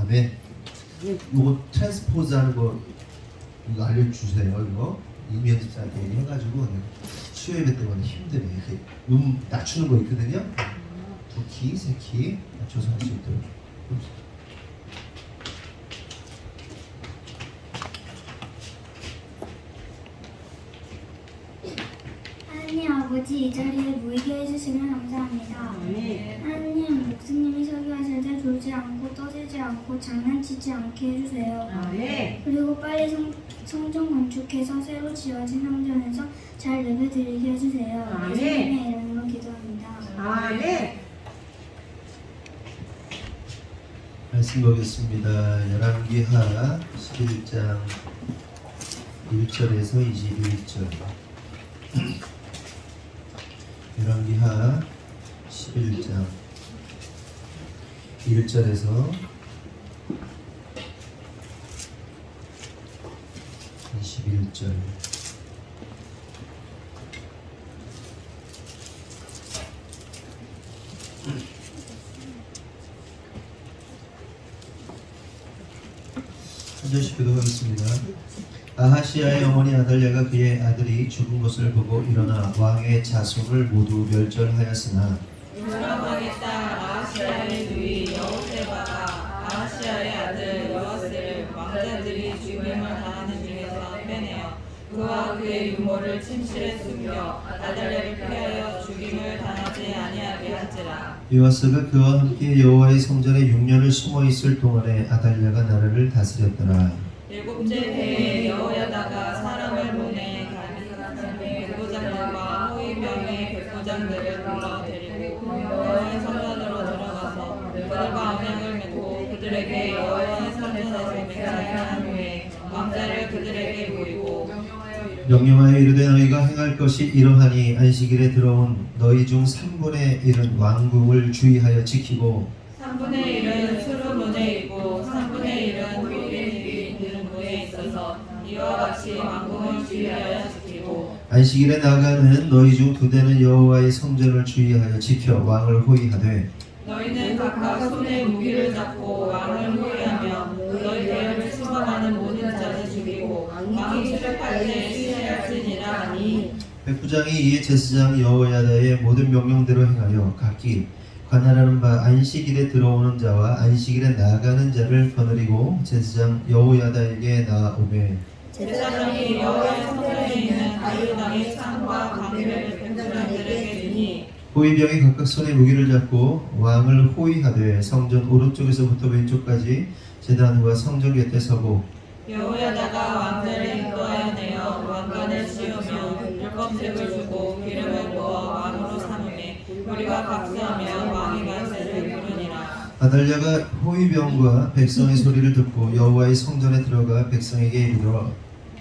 아멘. 요거 트랜스포즈 하는 거 이거 알려주세요. 이거 이면집사한테 얘기해가지고 수요 예배 때문에 힘드네. 이렇게 낮추는 거 있거든요. 2키, 3키 낮춰서 할 수 있도록. 하나님 아버지, 이 자리에 모이게 해주시면 감사합니다. 하나님, 목사님이 설교하실 때 졸지 않고 떠들지 않고 장난치지 않게 해주세요. 그리고 빨리 성전 건축해서 새로 지어진 성전에서 잘 예배드리게 해주세요. 예수님의 이름으로 기도합니다. 말씀 보겠습니다. 열왕기하 11장 1절에서 21절. 열왕기하 11장 1절에서 21절. 한 절씩 기도하겠습니다. 아하시아의 어머니 아달랴가 그의 아들이 죽은 것을 보고 일어나 왕의 자손을 모두 멸절하였으나 요람왕의 딸 아하시아의 누이 여호세바가 아하시아의 아들 요아스를 왕자들이 죽임을 당하는 중에서 빼내어 그와 그의 유모를 침실에 숨겨 아달랴를 피하여 죽임을 당하지 아니하게 한지라. 요아스가 그와 함께 여호와의 성전에 6년을 숨어 있을 동안에 아달랴가 나라를 다스렸더라. 일곱째 해에 여호야다가 사람을 보내 백부장들과 호위병의 백부장들을 불러 데리고 여호와의 성전으로 들어가서 그들과 언약을 맺고 그들에게 여호와의 성전에서 맹세하게 한 후에 왕자를 그들에게 보이고 명령하여 이르되 너희가 행할 것이 이러하니 안식일에 들어온 너희 중 3분의 1은 왕궁을 주의하여 지키고 3분의 1은 수르문에 있고 3분의 1은 후인이 있는 무에 있어서 이와 같이 왕궁을 주의하여 지키고 안식일에 나가는 너희 중 2대는 여호와의 성전을 주의하여 지켜 왕을 호위하되 너희는 각각 손에 무기를 잡고 왕을 호위하며 너희 대열을 침범하는 모든 자를 죽이고 왕이 출입할 때 시해할지니라 하니 백부장이 이에 제사장 여호야다의 모든 명령대로 행하여 각기 관할하는 바 안식일에 들어오는 자와 안식일에 나가는 자를 거느리고 제사장 여호야다에게 나아오매 제사장이 여호와의 성전에 있는 가이당의 창과 방패를 백부장들에게 주니 호위병이 각각 손에 무기를 잡고 왕을 호위하되 성전 오른쪽에서부터 왼쪽까지 제단과 성전 곁에 서고 여호야다가 왕자를 인도하여 내어 왕관을 씌우며 율법책을 주고 기름을 부어 왕으로 삼음에 우리가 박수하며 왕의 만세를 부르니라. 아달랴가 호위병과 백성의 소리를 듣고 여호와의 성전에 들어가 백성에게 이르러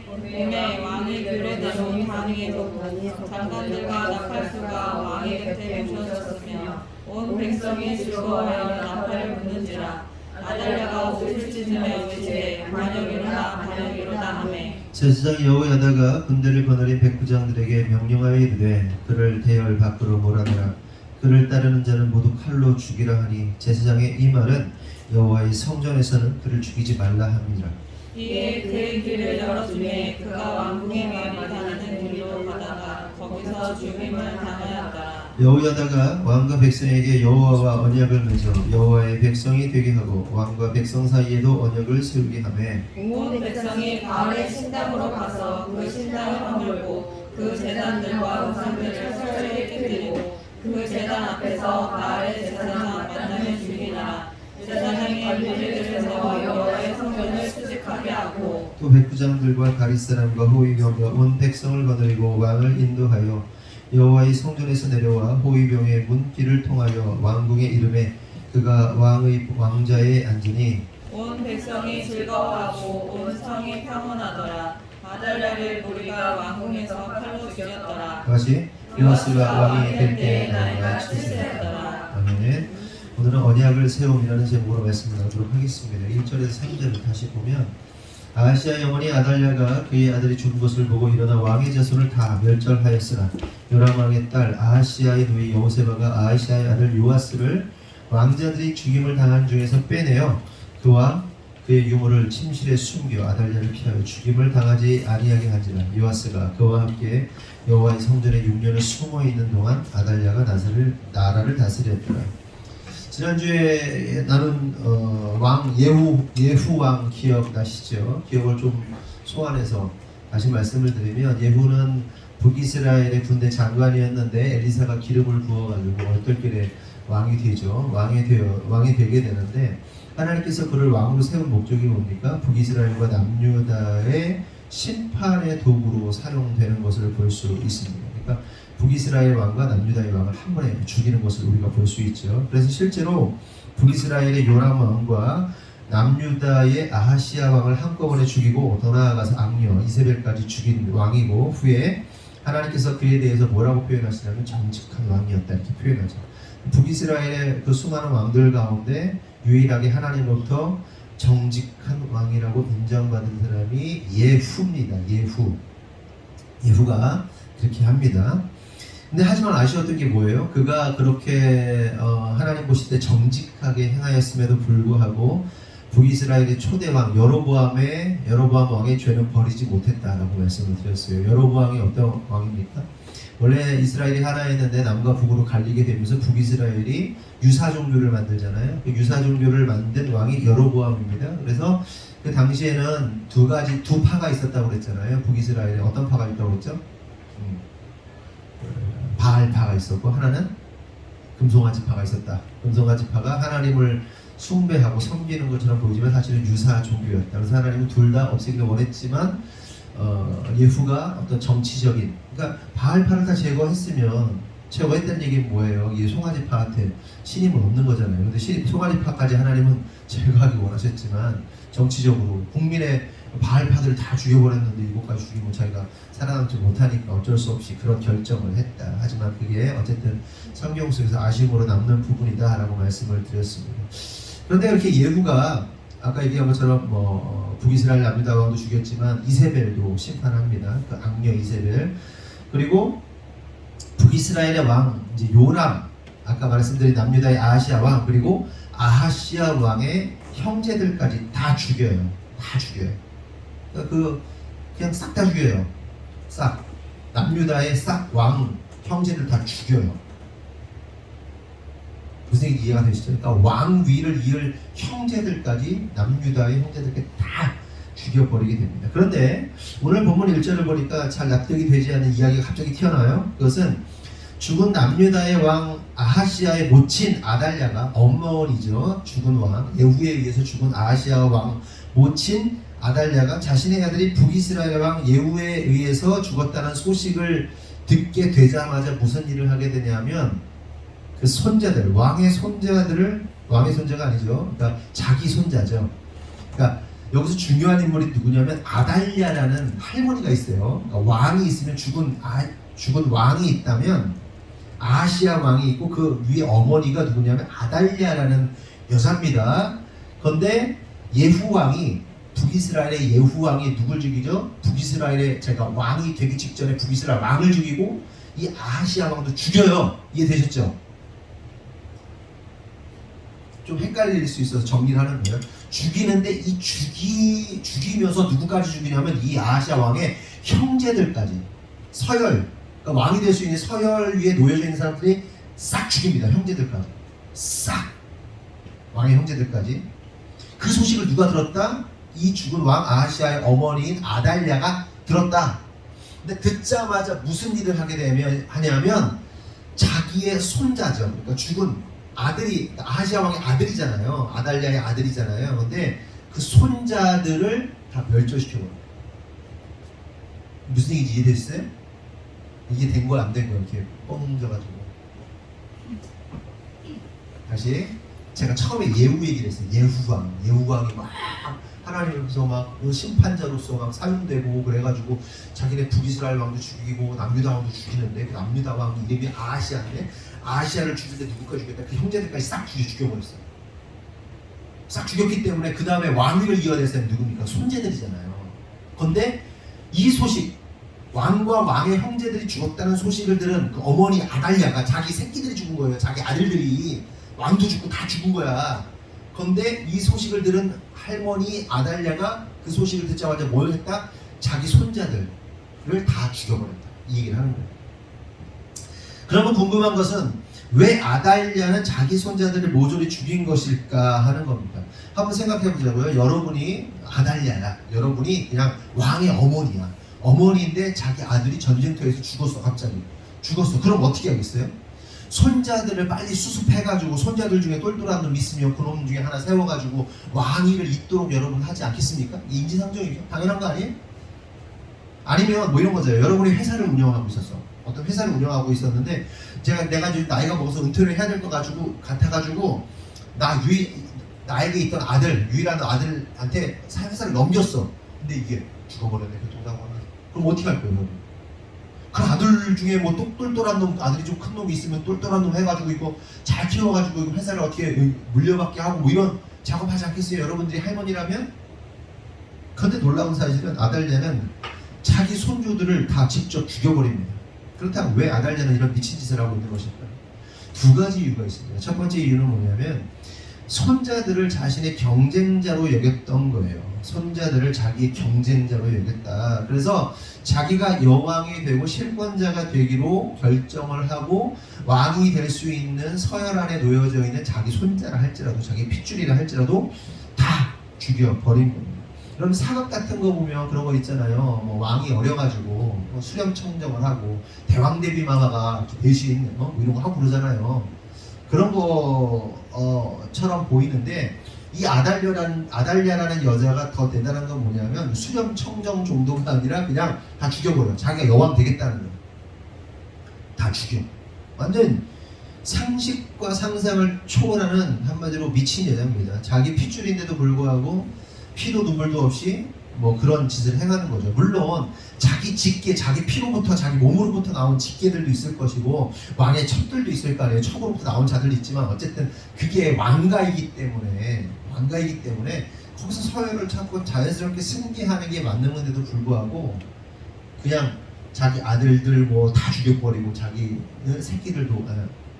몸에 왕의 규례대로 반응이 돋고 장관들과 나팔수가 왕의 곁에 모셔졌으며 온 백성이 즐거워하여 나팔을 부는지라. 아달랴가 옷을 찢으며 외치되 반역이로다 반역이로다 하매 제사장 여호야다가 군대를 거느린 백부장들에게 명령하여 이르되 그를 대열 밖으로 몰아내라. 그를 따르는 자는 모두 칼로 죽이라 하니 제사장의 이 말은 여호와의 성전에서는 그를 죽이지 말라 함이라. 이에 그의 길을 열어주매 그가 왕궁의 명이 다니는 길로 가다가 거기서 죽임을 당하였더라. 여호야다가 왕과 백성에게 여호와와 언약을 맺어 여호와의 백성이 되게 하고 왕과 백성 사이에도 언약을 세우게 하매 온 백성이 바알의 신당으로 가서 그 신당을 허물고 그 제단들과 우상들을 철저히 깨뜨리고 그 제단 앞에서 바알의 제사장 만나면 죽이니라. 제사장이 무리들을 세워 여호와의 성전을 수직하게 하고 또 백부장들과 가릿 사람과 호위병과 온 백성을 거느리고 왕을 인도하여 여호와의 성전에서 내려와 호위병의 문길을 통하여 왕궁에 이르매 그가 왕자에 앉으니 온 백성이 즐거워하고 온 성이 평온하더라. 아달랴를 우리가 왕궁에서 칼로 죽였더라. 다시 요아스가 왕이 될 때에 나라가 칠세였더라. 아멘. 오늘은 언약을 세움이라는 제목으로 말씀을 나누도록 하겠습니다. 1절에서 3절을 다시 보면 아하시아 영혼이 아달랴가 그의 아들이 죽은 것을 보고 일어나 왕의 자손을 다 멸절하였으나 요람 왕의 딸 아하시아의 누이 여호세바가 아하시아의 아들 요아스를 왕자들이 죽임을 당한 중에서 빼내어 그와 그의 유모를 침실에 숨겨 아달랴를 피하여 죽임을 당하지 아니하게 한지라. 요아스가 그와 함께 여호와의 성전에 6년을 숨어 있는 동안 아달랴가 나라를 다스렸더라. 지난주에 나눈 왕 예후 왕 기억나시죠? 기억을 좀 소환해서 다시 말씀을 드리면, 예후는 북이스라엘의 군대 장관이었는데 엘리사가 기름을 부어가지고 얼떨결에 왕이 되죠. 왕이 되게 되는데, 하나님께서 그를 왕으로 세운 목적이 뭡니까? 북이스라엘과 남유다의 심판의 도구로 사용되는 것을 볼 수 있습니다. 그러니까 북이스라엘 왕과 남유다의 왕을 한 번에 죽이는 것을 우리가 볼 수 있죠. 그래서 실제로 북이스라엘의 요람 왕과 남유다의 아하시아 왕을 한꺼번에 죽이고, 더 나아가서 악녀 이세벨까지 죽인 왕이고, 후에 하나님께서 그에 대해서 뭐라고 표현하시냐면 정직한 왕이었다, 이렇게 표현하죠. 북이스라엘의 그 수많은 왕들 가운데 유일하게 하나님으로부터 정직한 왕이라고 인정받은 사람이 예후입니다. 예후가 그렇게 합니다. 근데 하지만 아쉬웠던 게 뭐예요? 그가 그렇게 하나님 보실 때 정직하게 행하였음에도 불구하고 북이스라엘의 초대왕 여로보암 왕의 죄는 버리지 못했다라고 말씀을 드렸어요. 여로보암이 어떤 왕입니까? 원래 이스라엘이 하나였는데 남과 북으로 갈리게 되면서 북이스라엘이 유사종교를 만들잖아요. 그 유사종교를 만든 왕이 여로보암입니다. 그래서 그 당시에는 두 파가 있었다고 그랬잖아요. 북이스라엘에 어떤 파가 있다고 그랬죠? 바알파가 있었고, 하나는 금송아지파가 있었다. 금송아지파가 하나님을 숭배하고 섬기는 것처럼 보이지만 사실은 유사 종교였다. 그래서 하나님은 둘 다 없애기를 원했지만 예후가 어떤 정치적인, 그러니까 바알파를 다 제거했다는 얘기는 뭐예요? 이 송아지파한테 신임은 없는 거잖아요. 근데 송아지파까지 하나님은 제거하기 원하셨지만 정치적으로 국민의 바알파들을 다 죽여버렸는데 이것까지 죽이면 자기가 살아남지 못하니까 어쩔 수 없이 그런 결정을 했다. 하지만 그게 어쨌든 성경 속에서 아쉬움으로 남는 부분이다 라고 말씀을 드렸습니다. 그런데 이렇게 예후가 아까 얘기한 것처럼 북이스라엘 남유다 왕도 죽였지만 이세벨도 심판합니다. 그 악녀 이세벨. 그리고 북이스라엘의 왕 이제 요람, 아까 말씀드린 남유다의 아하시아 왕, 그리고 아하시아 왕의 형제들까지 다 죽여요. 그러니까 그냥 싹 다 죽여요. 싹. 남유다의 싹 왕 형제들 다 죽여요. 무슨 얘기인지 이해가 되시죠? 그러니까 왕 위를 이을 형제들까지, 남유다의 형제들까지 다 죽여버리게 됩니다. 그런데 오늘 본문 1절을 보니까 잘 납득이 되지 않는 이야기가 갑자기 튀어나와요. 그것은 죽은 남유다의 왕 아하시아의 모친 아달랴가, 어머니죠. 죽은 왕, 예후에 의해서 죽은 아하시아 왕 모친 아달랴가 자신의 아들이 북이스라엘 왕 예후에 의해서 죽었다는 소식을 듣게 되자마자 무슨 일을 하게 되냐면, 그 손자들, 왕의 손자가 아니죠. 그러니까 자기 손자죠. 그러니까 여기서 중요한 인물이 누구냐면 아달랴라는 할머니가 있어요. 그러니까 왕이 있으면 죽은 왕이 있다면 아하시아 왕이 있고 그 위에 어머니가 누구냐면 아달랴라는 여자입니다. 그런데 북이스라엘의 예후 왕이 누굴 죽이죠? 제가 왕이 되기 직전에 북이스라엘 왕을 죽이고 이 아하시아 왕도 죽여요. 이해되셨죠? 좀 헷갈릴 수 있어서 정리를 하는 거예요. 죽이는데 이 죽이면서 누구까지 죽이냐면 이 아하시아 왕의 형제들까지, 서열, 그러니까 왕이 될 수 있는 서열 위에 놓여져 있는 사람들이 싹 죽입니다. 형제들까지 싹, 왕의 형제들까지. 그 소식을 누가 들었다? 이 죽은 왕 아하시아의 어머니인 아달랴가 들었다. 근데 듣자마자 무슨 일을 하냐면 자기의 손자죠. 그러니까 죽은 아들이, 아하시아 왕의 아들이잖아요. 아달랴의 아들이잖아요. 근데 그 손자들을 다 멸절시켜버려요. 무슨 얘기인지 이해됐어요? 이게 된 거야, 안 된 거야? 이렇게 뻥져가지고. 다시, 제가 처음에 예후 얘기를 했어요. 예후왕이 막 하나님께서 막 심판자로서 막 사용되고 그래가지고 자기네 북이스라엘 왕도 죽이고 남유다 왕도 죽이는데, 그 남유다 왕 이름이 아하시아인데 아하시아를 죽이는데 누구까지 죽였다? 그 형제들까지 싹 죽여버렸어요. 싹 죽였기 때문에 그 다음에 왕위를 이어낼 사람이 누굽니까? 손재들이잖아요. 그런데 이 소식, 왕과 왕의 형제들이 죽었다는 소식을 들은 그 어머니 아달랴가, 자기 새끼들이 죽은 거예요. 자기 아들들이, 왕도 죽고 다 죽은 거야. 그런데 이 소식을 들은 할머니 아달랴가 그 소식을 듣자마자 뭘 했다? 자기 손자들을 다 죽여버렸다. 이 얘기를 하는 거예요. 그러면 궁금한 것은 왜 아달랴는 자기 손자들을 모조리 죽인 것일까 하는 겁니다. 한번 생각해 보자고요. 여러분이 아달랴야. 여러분이 그냥 왕의 어머니야. 어머니인데 자기 아들이 전쟁터에서 죽었어. 갑자기 죽었어. 그럼 어떻게 하겠어요? 손자들을 빨리 수습해가지고 손자들 중에 똘똘한 놈 있으면 그놈 중에 하나 세워가지고 왕위를 잇도록 여러분 하지 않겠습니까? 이게 인지상정이죠. 당연한 거 아니에요? 아니면 뭐 이런 거죠. 여러분이 회사를 운영하고 있었어. 어떤 회사를 운영하고 있었는데 내가 이제 나이가 먹어서 은퇴를 해야 될 것 같아가지고 나에게 있던 아들, 유일한 아들한테 회사를 넘겼어. 근데 이게 죽어버렸네. 교통사고가. 그럼 어떻게 할 거예요, 여러분? 그 아들 중에 뭐 똘똘한 놈, 아들이 좀 큰 놈이 있으면 똘똘한 놈 해가지고 이거 잘 키워가지고 회사를 어떻게 물려받게 하고 뭐 이런 작업하지 않겠어요? 여러분들이 할머니라면? 그런데 놀라운 사실은 아달랴는 자기 손주들을 다 직접 죽여버립니다. 그렇다면 왜 아달랴는 이런 미친 짓을 하고 있는 것일까요? 두 가지 이유가 있습니다. 첫 번째 이유는 뭐냐면 손자들을 자신의 경쟁자로 여겼던 거예요. 손자들을 자기의 경쟁자로 여겼다. 그래서 자기가 여왕이 되고 실권자가 되기로 결정을 하고 왕이 될 수 있는 서열 안에 놓여져 있는 자기 손자라 할지라도 자기 핏줄이라 할지라도 다 죽여버린 겁니다. 그럼 사극 같은 거 보면 그런 거 있잖아요. 뭐 왕이 어려가지고 뭐 수렴 청정을 하고 대왕대비 마마가 대신 뭐 이런 거 하고 그러잖아요. 그런 거처럼 보이는데 이 아달랴라는 여자가 더 대단한 건 뭐냐면 수렴 청정 정도가 아니라 그냥 다 죽여버려. 자기가 여왕 되겠다는 거야. 다 죽여. 완전 상식과 상상을 초월하는 한마디로 미친 여자입니다. 자기 핏줄인데도 불구하고 피도 눈물도 없이 뭐 그런 짓을 행하는 거죠. 물론 자기 직계, 자기 피로부터 자기 몸으로부터 나온 직계들도 있을 것이고 왕의 첩들도 있을 거 아니에요. 첩으로부터 나온 자들도 있지만 어쨌든 그게 왕가이기 때문에 거기서 서열을 찾고 자연스럽게 승계하는 게 맞는 건데도 불구하고 그냥 자기 아들들 뭐 다 죽여버리고 자기는 새끼들도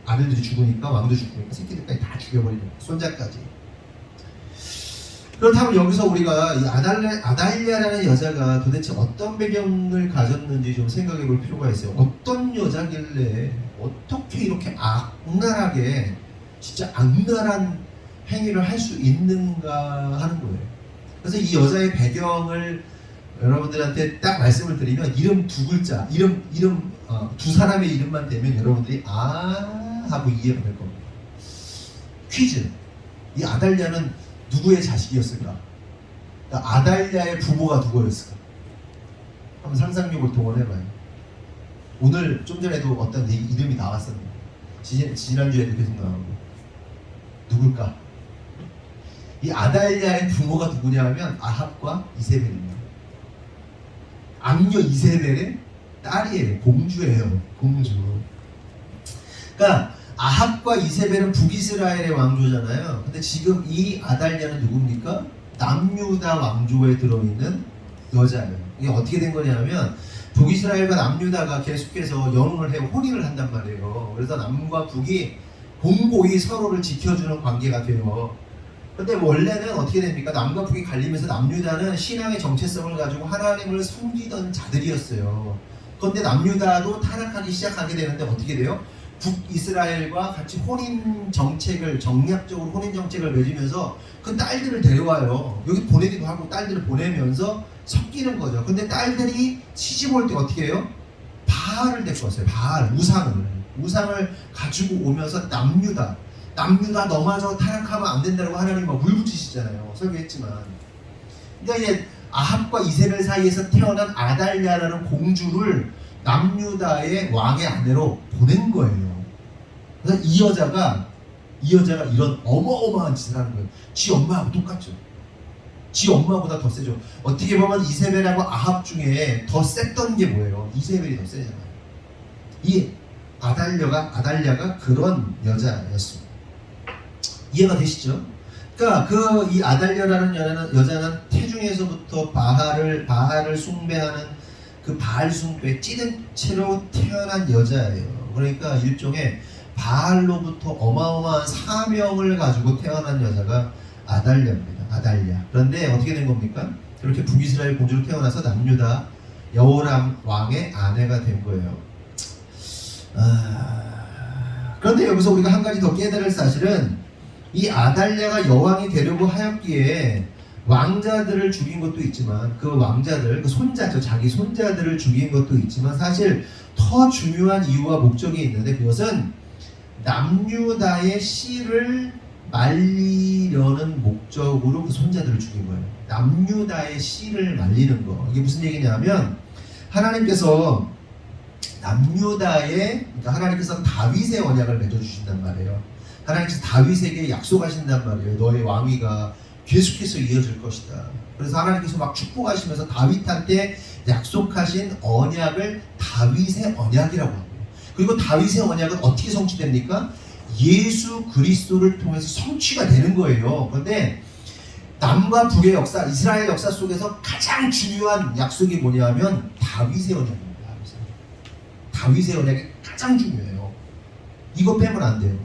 아들들이 죽으니까 왕도 죽으니까 새끼들까지 다 죽여버리는 손자까지. 그렇다면 여기서 우리가 이 아달랴라는 여자가 도대체 어떤 배경을 가졌는지 좀 생각해 볼 필요가 있어요. 어떤 여자길래 어떻게 이렇게 악랄하게 진짜 악랄한 행위를 할 수 있는가 하는 거예요. 그래서 이 여자의 배경을 여러분들한테 딱 말씀을 드리면 이름 두 글자, 두 사람의 이름만 되면 여러분들이 하고 이해가 될 겁니다. 퀴즈. 이 아달랴는 누구의 자식이었을까? 그러니까 아달랴의 부모가 누구였을까? 한번 상상력을 동원해봐요. 오늘 좀 전에도 어떤 이름이 나왔었는데 지난주에도 계속 나오고 누굴까? 이 아달랴의 부모가 누구냐 하면 아합과 이세벨입니다. 악녀 이세벨의 딸이에요. 공주예요. 공주. 그러니까 아합과 이세벨은 북이스라엘의 왕조잖아요. 근데 지금 이 아달랴는 누굽니까? 남유다 왕조에 들어있는 여자예요. 이게 어떻게 된 거냐면 북이스라엘과 남유다가 계속해서 연혼을 해요. 혼인을 한단 말이에요. 그래서 남과 북이 공고히 서로를 지켜주는 관계가 돼요. 근데 원래는 어떻게 됩니까? 남과 북이 갈리면서 남유다는 신앙의 정체성을 가지고 하나님을 섬기던 자들이었어요. 그런데 남유다도 타락하기 시작하게 되는데 어떻게 돼요? 북이스라엘과 같이 정략적으로 혼인 정책을 맺으면서 그 딸들을 데려와요. 여기 보내기도 하고 딸들을 보내면서 섞이는 거죠. 근데 딸들이 시집 올 때 어떻게 해요? 바알을 데리고 왔어요. 바알, 우상을 가지고 오면서 남유다 너마저 타락하면 안 된다고 하나님 막 물붙이시잖아요. 설교했지만. 그러니까 이제 아합과 이세벨 사이에서 태어난 아달랴라는 공주를 남유다의 왕의 아내로 보낸 거예요. 그래서 이 여자가 이런 어마어마한 짓을 하는 거예요. 지 엄마하고 똑같죠. 지 엄마보다 더 세죠. 어떻게 보면 이세벨하고 아합 중에 더 셌던 게 뭐예요? 이세벨이 더 세잖아요. 이 아달랴가 그런 여자였습니다. 이해가 되시죠? 그러니까 이 아달랴라는 여자는 태중에서부터 바알을 숭배하는 그 바알 숭배에 찌든 채로 태어난 여자예요. 그러니까 일종의 바알로부터 어마어마한 사명을 가지고 태어난 여자가 아달랴입니다. 아달랴. 그런데 어떻게 된 겁니까? 그렇게 북이스라엘 공주로 태어나서 남유다 여호람 왕의 아내가 된 거예요. 그런데 여기서 우리가 한 가지 더 깨달을 사실은 이 아달랴가 여왕이 되려고 하였기에 왕자들을 죽인 것도 있지만 그 왕자들, 그 손자죠. 자기 손자들을 죽인 것도 있지만 사실 더 중요한 이유와 목적이 있는데 그것은 남유다의 씨를 말리려는 목적으로 그 손자들을 죽인 거예요. 남유다의 씨를 말리는 거. 이게 무슨 얘기냐면 하나님께서 남유다에, 그러니까 하나님께서 다윗의 언약을 맺어주신단 말이에요. 하나님께서 다윗에게 약속하신단 말이에요. 너의 왕위가 계속해서 이어질 것이다. 그래서 하나님께서 막 축복하시면서 다윗한테 약속하신 언약을 다윗의 언약이라고 합니다. 그리고 다윗의 언약은 어떻게 성취됩니까? 예수 그리스도를 통해서 성취가 되는 거예요. 그런데 남과 북의 역사, 이스라엘 역사 속에서 가장 중요한 약속이 뭐냐면 다윗의 언약입니다. 다윗의 언약이 가장 중요해요. 이거 빼면 안 돼요.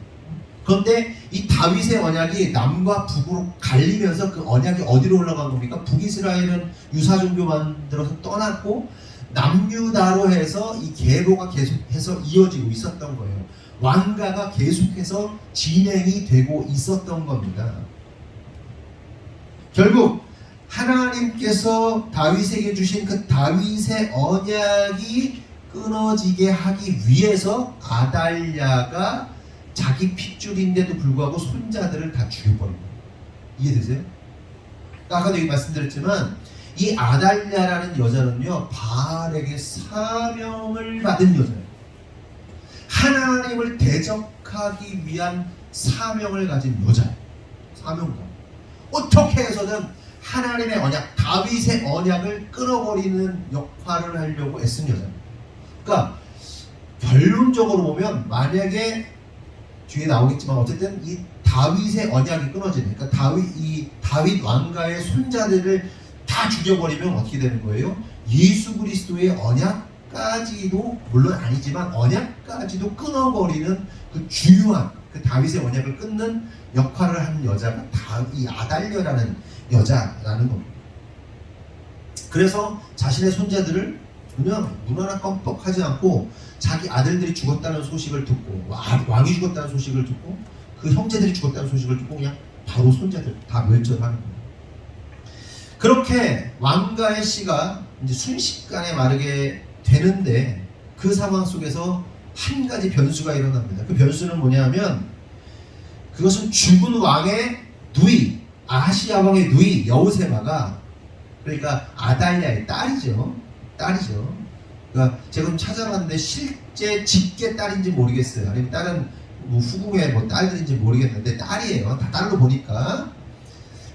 그런데 이 다윗의 언약이 남과 북으로 갈리면서 그 언약이 어디로 올라간 겁니까? 북이스라엘은 유사종교 만들어서 떠났고 남유다로 해서 이 계보가 계속해서 이어지고 있었던 거예요. 왕가가 계속해서 진행이 되고 있었던 겁니다. 결국 하나님께서 다윗에게 주신 그 다윗의 언약이 끊어지게 하기 위해서 아달랴가 자기 핏줄인데도 불구하고 손자들을 다 죽여버린 거예요. 이해되세요? 아까도 여기 말씀드렸지만 이 아달랴라는 여자는요 바알에게 사명을 받은 여자예요. 하나님을 대적하기 위한 사명을 가진 여자예요. 사명감. 어떻게 해서든 하나님의 언약, 다윗의 언약을 끊어버리는 역할을 하려고 애쓴 여자입니다. 그러니까 결론적으로 보면 만약에 뒤에 나오겠지만 어쨌든 이 다윗의 언약이 끊어지는, 그러니까 다윗 왕가의 손자들을 다 죽여버리면 어떻게 되는 거예요? 예수 그리스도의 언약까지도 물론 아니지만 언약까지도 끊어버리는 그 중요한 그 다윗의 언약을 끊는 역할을 하는 여자가 이 아달랴라는 여자라는 겁니다. 그래서 자신의 손자들을 그냥 눈 하나 껌뻑하지 않고 자기 아들들이 죽었다는 소식을 듣고 왕이 죽었다는 소식을 듣고 그 형제들이 죽었다는 소식을 듣고 그냥 바로 손자들 다 멸절하는 거예요. 그렇게 왕가의 씨가 이제 순식간에 마르게 되는데 그 상황 속에서 한 가지 변수가 일어납니다. 그 변수는 뭐냐면 그것은 죽은 왕의 누이, 아하시야 왕의 누이 여호세바가, 그러니까 아달랴의 딸이죠. 그러니까 제가 좀 찾아봤는데 실제 직계 딸인지 모르겠어요. 아니면 다른 뭐 후궁의 뭐 딸들인지 모르겠는데 딸이에요. 다 딸로 보니까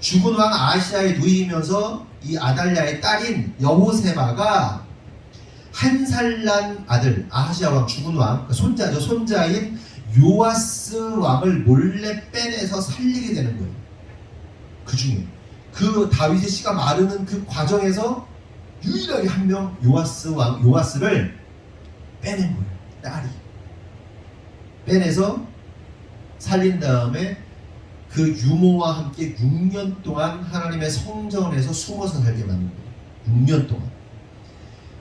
죽은 왕 아하시야의 누이이면서 이 아달랴의 딸인 여호세바가 한 살 난 아들, 아하시야 왕 죽은 왕, 손자죠. 손자인 요아스 왕을 몰래 빼내서 살리게 되는 거예요. 그 중에 그 다윗의 씨가 마르는 그 과정에서 유일하게 한 명 요아스를 빼낸 거예요. 딸이 빼내서 살린 다음에 그 유모와 함께 6년 동안 하나님의 성전에서 숨어서 살게 만든 거예요. 6년 동안.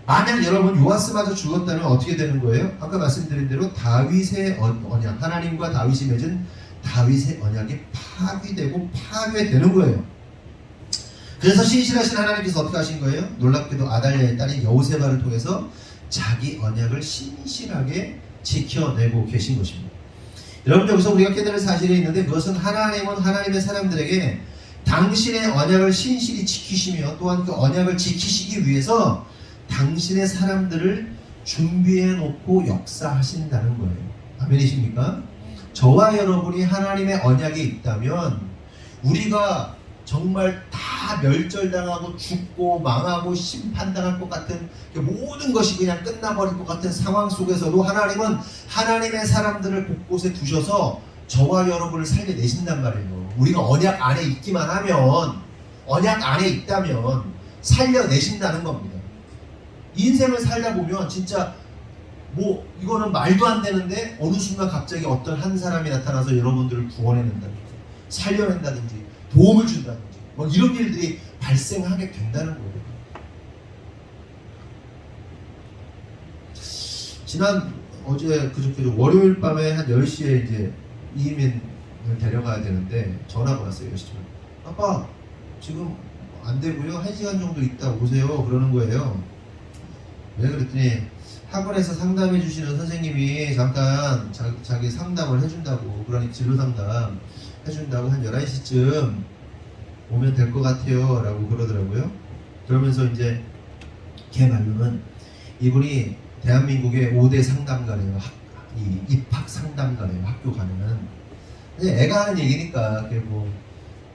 만약 여러분 요아스마저 죽었다면 어떻게 되는 거예요? 아까 말씀드린 대로 다윗의 언약, 하나님과 다윗이 맺은 다윗의 언약이 파괴되고 파괴되는 거예요. 그래서 신실하신 하나님께서 어떻게 하신 거예요? 놀랍게도 아달랴의 딸인 여호세바를 통해서 자기 언약을 신실하게 지켜내고 계신 것입니다. 여러분, 여기서 우리가 깨달을 사실이 있는데 그것은 하나님은 하나님의 사람들에게 당신의 언약을 신실히 지키시며 또한 그 언약을 지키시기 위해서 당신의 사람들을 준비해 놓고 역사하신다는 거예요. 아멘이십니까? 저와 여러분이 하나님의 언약에 있다면 우리가 정말 다 멸절당하고 죽고 망하고 심판당할 것 같은 모든 것이 그냥 끝나버릴 것 같은 상황 속에서도 하나님은 하나님의 사람들을 곳곳에 두셔서 저와 여러분을 살려내신단 말이에요. 우리가 언약 안에 있기만 하면, 언약 안에 있다면 살려내신다는 겁니다. 인생을 살다 보면 진짜 뭐 이거는 말도 안 되는데 어느 순간 갑자기 어떤 한 사람이 나타나서 여러분들을 구원해낸다든지 살려낸다든지 도움을 준다든지 뭐 이런 일들이 발생하게 된다는 거예요. 어제 그저께 월요일 밤에 한 10시에 이제 이민을 데려가야 되는데 전화가 왔어요. 10시쯤. 아빠 지금 안 되고요. 1시간 정도 있다 오세요. 그러는 거예요. 왜 그랬더니 학원에서 상담해 주시는 선생님이 잠깐 자기 상담을 해준다고, 그러니 진로 상담 해준다고 한 11시쯤 오면 될 것 같아요 라고 그러더라고요. 그러면서 이제 걔 말로는 이분이 대한민국의 5대 상담가래요. 이 입학 상담가래요. 학교 가면은. 근데 애가 하는 얘기니까 그게 뭐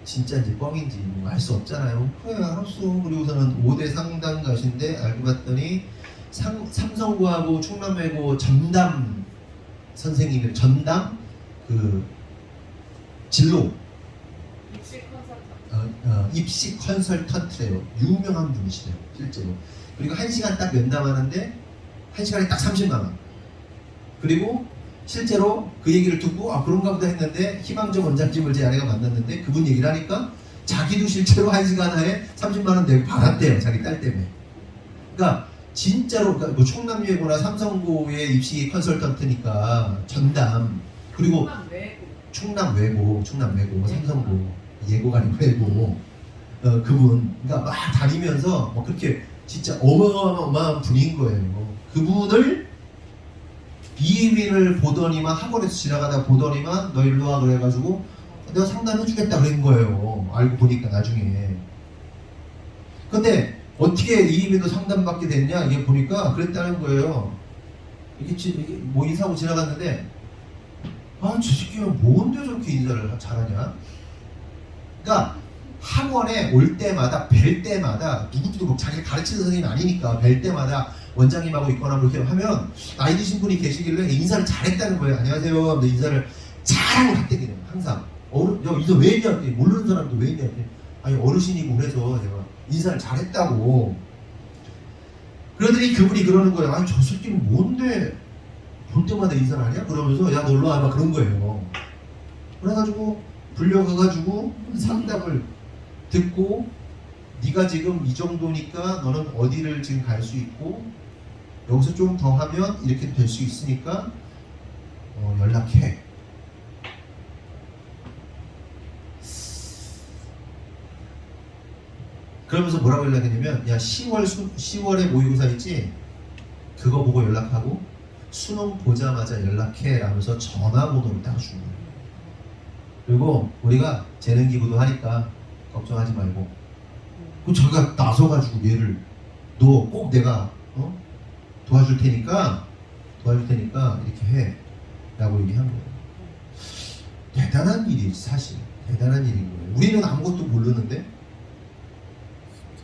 진짜인지 뻥인지 뭐 알 수 없잖아요. 그래 알았어. 그리고서는 5대 상담가신데 알고 봤더니 삼성고하고 충남외고 전담 선생님이 전담 그 진로 입시 컨설턴트래요. 유명한 분이시래요 실제로. 그리고 1시간 딱 면담하는데 1시간에 딱 30만 원. 그리고 실제로 그 얘기를 듣고 그런가 보다 했는데 희망적 원장님을 제 아내가 만났는데 그분 얘기를 하니까 자기도 실제로 1시간 하에 30만 원 내고 받았대요. 자기 딸 때문에. 그러니까 진짜로 뭐 충남예고나 삼성고의 입시 컨설턴트니까 전담. 그리고 충남외고 삼성고 예고가 아니고 외고 그분 그러니까 막 다니면서 뭐 그렇게 진짜 어마어마한 분인 거예요. 그분을 이민을 보더니만 학원에서 지나가다 보더니만 너 일로 와 그래가지고 내가 상담해주겠다 그런 거예요. 알고 보니까 나중에. 근데 어떻게 이민도 상담받게 됐냐 이게 보니까 그랬다는 거예요. 이게 뭐 인사하고 지나갔는데 저 새끼가 뭔데 저렇게 인사를 잘하냐. 그러니까 학원에 올 때마다 뵐 때마다 누구도 뭐 자기를 가르치는 선생님이 아니니까 뵐 때마다 원장님하고 있거나 뭐 이렇게 하면 나이 드신 분이 계시길래 인사를 잘했다는 거예요. 안녕하세요. 근데 인사를 잘하고 갔대기는 항상. 인사 왜 했냐? 모르는 사람도 왜 했냐? 아니 어르신이고 그래서 제가 인사를 잘했다고. 그러더니 그분이 그러는 거예요. 아니 저 새끼는 뭔데 볼 때마다 인사를 하냐? 그러면서 야 놀러 와봐 그런 거예요. 그래가지고 불려가가지고 상담을 듣고 네가 지금 이 정도니까 너는 어디를 지금 갈 수 있고 여기서 좀 더 하면 이렇게 될 수 있으니까 연락해. 그러면서 뭐라고 연락했냐면 야 10월에 모의고사 있지? 그거 보고 연락하고 수능 보자마자 연락해 라면서 전화번호를 딱 주는 거예요. 그리고 우리가 재능 기부도 하니까 걱정하지 말고 그 자기가 나서가지고 얘를 너 꼭 내가 도와줄 테니까 이렇게 해 라고 얘기한 거예요. 대단한 일이지 사실. 대단한 일인 거예요. 우리는 아무것도 모르는데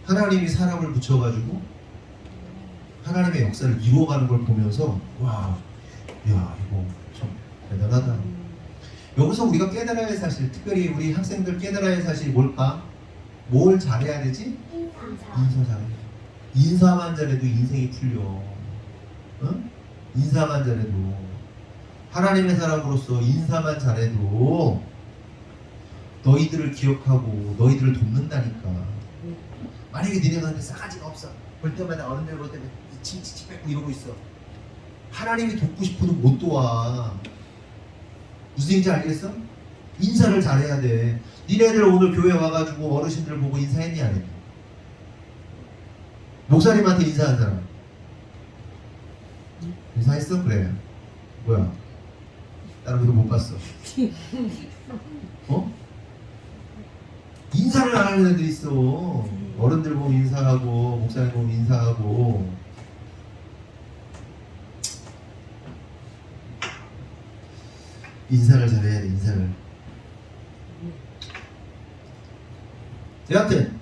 하나님이 사람을 붙여가지고 하나님의 역사를 이루어가는 걸 보면서 와, 야 이거 참 대단하다. 여기서 우리가 깨달아야 할 사실, 특별히 우리 학생들 깨달아야 할 사실이 뭘까? 뭘 잘해야 되지? 인사 잘해. 인사만 잘해도 인생이 풀려. 응? 인사만 잘해도. 하나님의 사람으로서 인사만 잘해도 너희들을 기억하고 너희들을 돕는다니까. 만약에 니네가 근데 싸가지가 없어. 볼 때마다 어른들 볼 때마다 칭칭 뺏고 이러고 있어. 하나님이 돕고 싶어도 못 도와. 무슨 얘기인지 알겠어? 인사를 잘해야 돼. 니네들 오늘 교회 와가지고 어르신들 보고 인사했니 안 했니? 목사님한테 인사한 사람 인사했어? 그래. 뭐야? 다른 분도 못 봤어. 인사를 안 하는 애들 있어. 어른들 보면 인사하고 목사님 보면 인사하고. 인사를 잘해야 돼. 인사를. 여하튼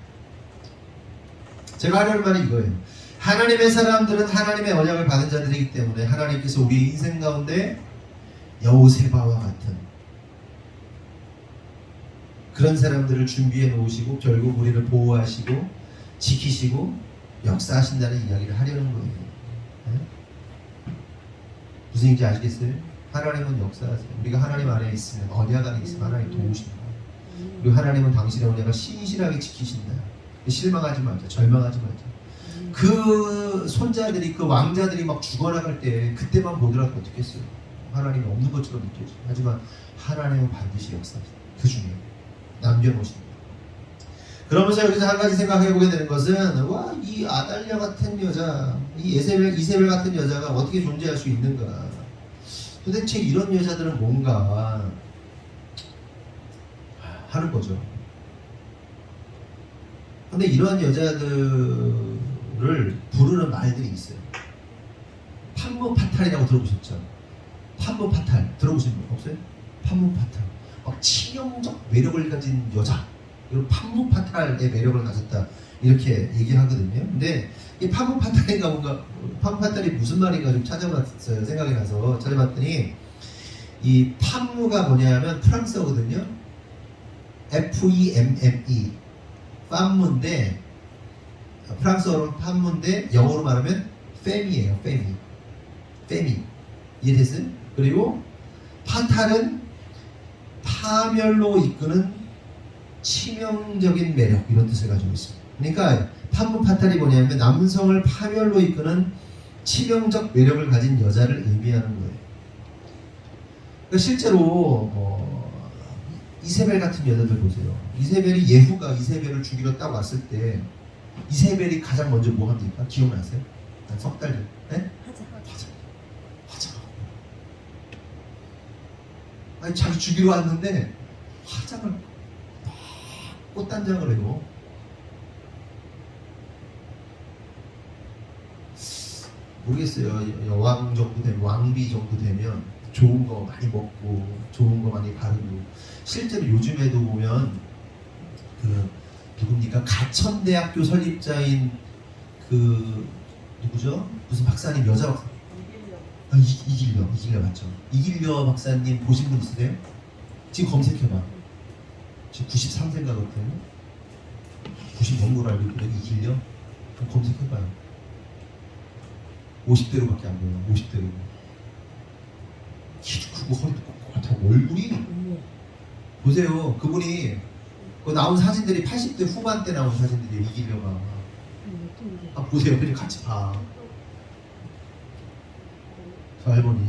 제가 하려는 말이 이거예요. 하나님의 사람들은 하나님의 언약을 받은 자들이기 때문에 하나님께서 우리 인생 가운데 여호세바와 같은 그런 사람들을 준비해 놓으시고 결국 우리를 보호하시고 지키시고 역사하신다는 이야기를 하려는 거예요. 네? 무슨 얘기인지 아시겠어요? 하나님은 역사하세요. 우리가 하나님 안에 있으면 언약 안에 있으면 하나님 도우십니다. 그리고 하나님은 당신의 언약을 신실하게 지키신다. 실망하지 말자, 절망하지 말자. 그 손자들이, 그 왕자들이 막 죽어나갈 때 그때만 보더라도 어떻겠어요? 하나님이 없는 것처럼 느껴져. 하지만 하나님은 반드시 역사하신다. 그 중에 남겨놓으신다. 그러면서 여기서 한 가지 생각해보게 되는 것은, 와, 이 아달랴 같은 여자, 이 이세벨 같은 여자가 어떻게 존재할 수 있는가? 도대체 이런 여자들은 뭔가 하는 거죠. 근데 이러한 여자들을 부르는 말들이 있어요. 판무파탈이라고 들어보셨죠? 판무파탈 들어보신 분 없어요? 판무파탈. 막 치명적 매력을 가진 여자. 이런 판무파탈의 매력을 가졌다. 이렇게 얘기하거든요. 근데 이 판무파탈인가 뭔가, 판무파탈이 무슨 말인가 좀 찾아봤어요. 생각이 나서 찾아봤더니, 이 판무가 뭐냐면 프랑스어거든요. FEMME. 판무인데, 프랑스어로 판무인데 영어로 말하면 페미예요. 페미. 이해됐어요? 그리고 파탈은 파멸로 이끄는 치명적인 매력, 이런 뜻을 가지고 있습니다. 그러니까 판무 파탈이 뭐냐면 남성을 파멸로 이끄는 치명적 매력을 가진 여자를 의미하는 거예요. 그러니까 실제로 이세벨 같은 여자들 보세요. 이세벨이, 예후가 이세벨을 죽이러 딱 왔을 때 이세벨이 가장 먼저 뭐 합니까? 기억나세요? 한 석 달 전. 네? 화장. 아니, 자기 죽이러 왔는데 화장을 꽃단장을 해요. 모르겠어요. 여왕 정도 되면, 왕비 정도 되면 좋은 거 많이 먹고 좋은 거 많이 바르고. 실제로 요즘에도 보면 그 누굽니까? 가천대학교 설립자인 그 누구죠? 무슨 박사님, 여자 박사. 이길려 맞죠? 이길려 박사님 보신 분 있으세요? 지금 검색해봐. 지금 93세인가 그렇대요. 90 넘은 걸 알고 있거든요. 이길려. 검색해봐요. 50대로밖에 안 보여요. 50대로. 키도 크고 허리도 꼿꼿하고 얼굴이 보세요. 그분이 그 나온 사진들이 80대 후반 때 나온 사진들이에요. 이길려가. 아, 보세요. 그냥 같이 봐. 저 할머니.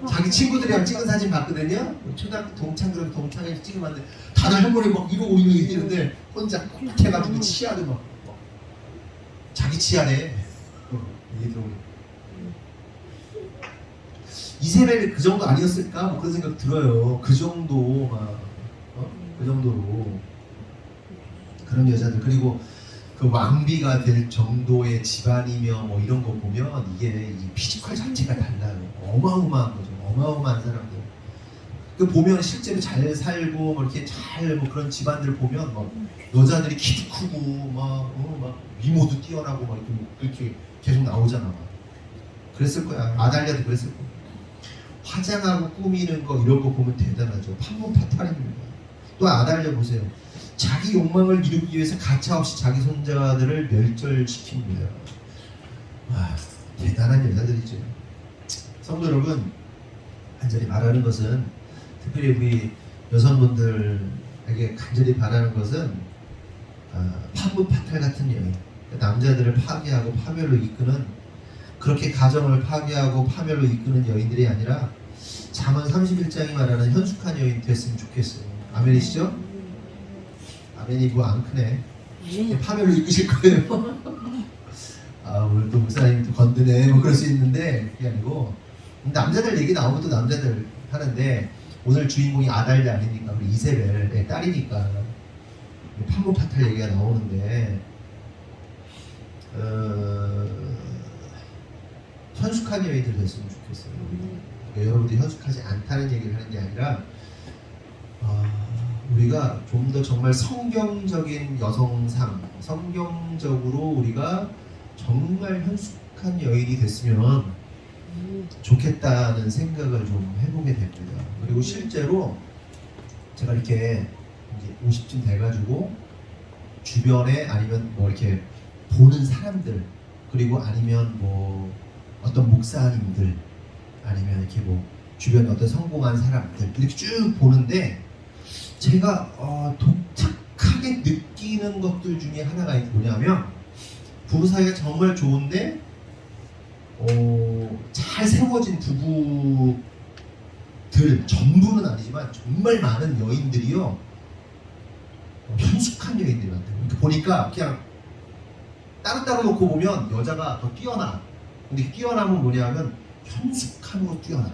자기 친구들이랑 찍은 사진 봤거든요. 초등학교 동창회에서 찍으면 다들 할머니 막 이러고 있는데 혼자 꼭 해가지고 치아도 막 자기 치아네. 얘기 들어보니 이세벨이 그 정도 아니었을까? 뭐 그런 생각 들어요. 그 정도 막 그 정도로 그런 여자들. 그리고 그 왕비가 될 정도의 집안이며 뭐 이런 거 보면 이게 이 피지컬 자체가 달라요. 어마어마한 거죠. 어마어마한 사람들. 그 보면 실제로 잘 살고 뭐 이렇게 잘 뭐 그런 집안들 보면 막 여자들이 키도 크고 막 미모도 뛰어나고 막 이렇게 계속 나오잖아. 막. 그랬을 거야. 아달랴도 그랬을 거야. 화장하고 꾸미는 거 이런 거 보면 대단하죠. 판문파탈입니다. 또 아달랴 보세요. 자기 욕망을 이루기 위해서 가차없이 자기 손자들을 멸절시킵니다. 와, 대단한 여자들이죠. 성도 여러분, 간절히 바라는 것은, 특별히 우리 여성분들에게 간절히 바라는 것은 판문파탈 같은 여인, 남자들을 파괴하고 파멸로 이끄는, 그렇게 가정을 파괴하고 파멸로 이끄는 여인들이 아니라 잠언 31장이 말하는 현숙한 여인 됐으면 좋겠어요. 아멘이시죠? 아멘이 뭐 안 크네. 파멸로 이끄실 거예요. 아, 오늘 또 목사님이 또 건드네. 뭐 그럴 수 있는데 그게 아니고, 남자들 얘기 나오면 또 남자들 하는데, 오늘 주인공이 아달랴 아닙니까? 우리 이세벨의 딸이니까 판문파탈 얘기가 나오는데, 현숙한 여인들 됐으면 좋겠어요. 그러니까 여러분들이 현숙하지 않다는 얘기를 하는 게 아니라, 우리가 좀 더 정말 성경적인 여성상, 성경적으로 우리가 정말 현숙한 여인이 됐으면 좋겠다는 생각을 좀 해보게 됩니다. 그리고 실제로 제가 이렇게 이제 50쯤 돼가지고 주변에, 아니면 뭐 이렇게 보는 사람들, 그리고 아니면 뭐 어떤 목사님들, 아니면 이렇게 뭐 주변에 어떤 성공한 사람들 이렇게 쭉 보는데 제가 독특하게 느끼는 것들 중에 하나가 뭐냐면 부부 사이가 정말 좋은데 잘 세워진 부부들 전부는 아니지만 정말 많은 여인들이요 현숙한 여인들이 많대요. 이렇게 보니까 그냥 따로따로 놓고 보면 여자가 더 뛰어나. 근데 뛰어남은 뭐냐면 현숙함으로 뛰어나.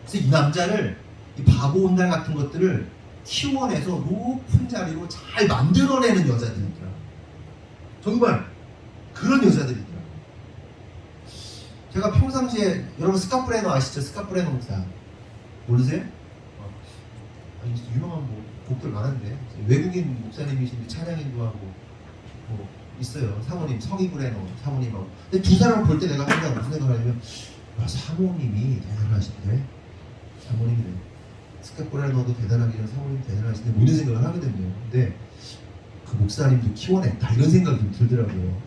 그래서 이 남자를 이 바보 온달 같은 것들을 키워내서 높은 자리로 잘 만들어내는 여자들이더라. 정말 그런 여자들이더라. 제가 평상시에 여러분 스카프레노 아시죠? 스카프레노 목사 모르세요? 아니 유명한 곡들 많은데 외국인 목사님이신데 찬양인도 하고 뭐 있어요. 사모님 성이브레노 사모님하고. 근데 두 사람 볼 때 내가 항상 무슨 생각을 하냐면 사모님이 대단하신데 사모님이 스카프레노도 대단하기는 사모님 대단하신데 뭐 이런 생각을 하게 되네요. 근데 그 목사님도 키워냈다 이런 생각이 좀 들더라고요.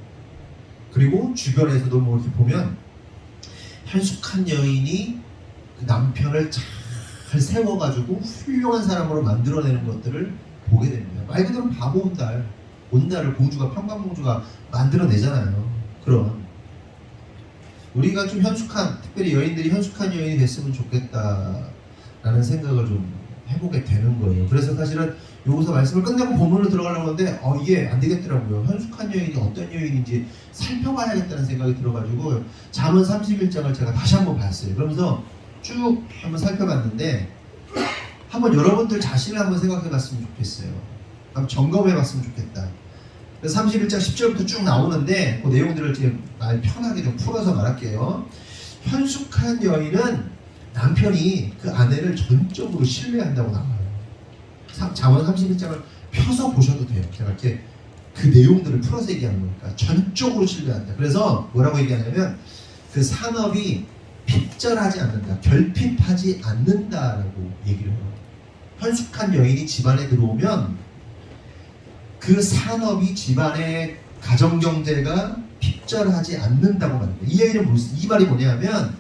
그리고 주변에서도 뭐 이렇게 보면 현숙한 여인이 그 남편을 잘 세워가지고 훌륭한 사람으로 만들어내는 것들을 보게 됩니다. 말 그대로 바보 온달을 공주가 평강공주가 만들어내잖아요. 그런 우리가 좀 현숙한 특별히 여인들이 현숙한 여인이 됐으면 좋겠다라는 생각을 좀 해보게 되는 거예요. 그래서 사실은 여기서 말씀을 끝내고 본문으로 들어가려고 하는데 이게 안 되겠더라고요. 현숙한 여인이 어떤 여인인지 살펴봐야겠다는 생각이 들어가지고 잠언 31장을 제가 다시 한번 봤어요. 그러면서 쭉 한번 살펴봤는데 한번 여러분들 자신을 한번 생각해봤으면 좋겠어요. 한번 점검해봤으면 좋겠다. 그래서 31장 10절부터 쭉 나오는데 그 내용들을 지금 말 편하게 좀 풀어서 말할게요. 현숙한 여인은 남편이 그 아내를 전적으로 신뢰한다고 나와요. 잠언 31장을 펴서 보셔도 돼요. 제가 이렇게 그 내용들을 풀어서 얘기하는 거니까 전적으로 신뢰한다. 그래서 뭐라고 얘기하냐면 그 산업이 핍절하지 않는다, 결핍하지 않는다라고 얘기를 해요. 현숙한 여인이 집안에 들어오면 그 산업이 집안의 가정경제가 핍절하지 않는다고 말합니다. 이 얘기는 이 말이 뭐냐면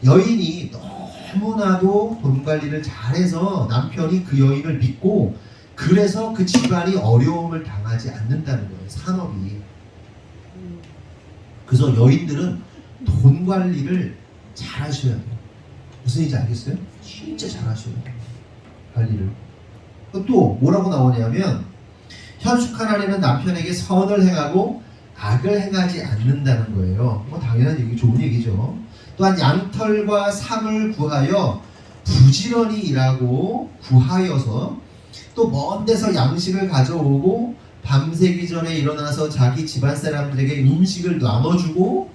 여인이 너무나도 돈 관리를 잘해서 남편이 그 여인을 믿고 그래서 그 집안이 어려움을 당하지 않는다는 거예요. 산업이. 그래서 여인들은 돈 관리를 잘 하셔야 돼요. 무슨 얘기인지 알겠어요? 진짜 잘 하셔야 돼요. 관리를. 또 뭐라고 나오냐면 현숙한 아내는 남편에게 선을 행하고 악을 행하지 않는다는 거예요. 뭐 당연한 얘기, 좋은 얘기죠. 또한 양털과 삼을 구하여 부지런히 일하고 구하여서 또 먼 데서 양식을 가져오고 밤새기 전에 일어나서 자기 집안 사람들에게 음식을 나눠주고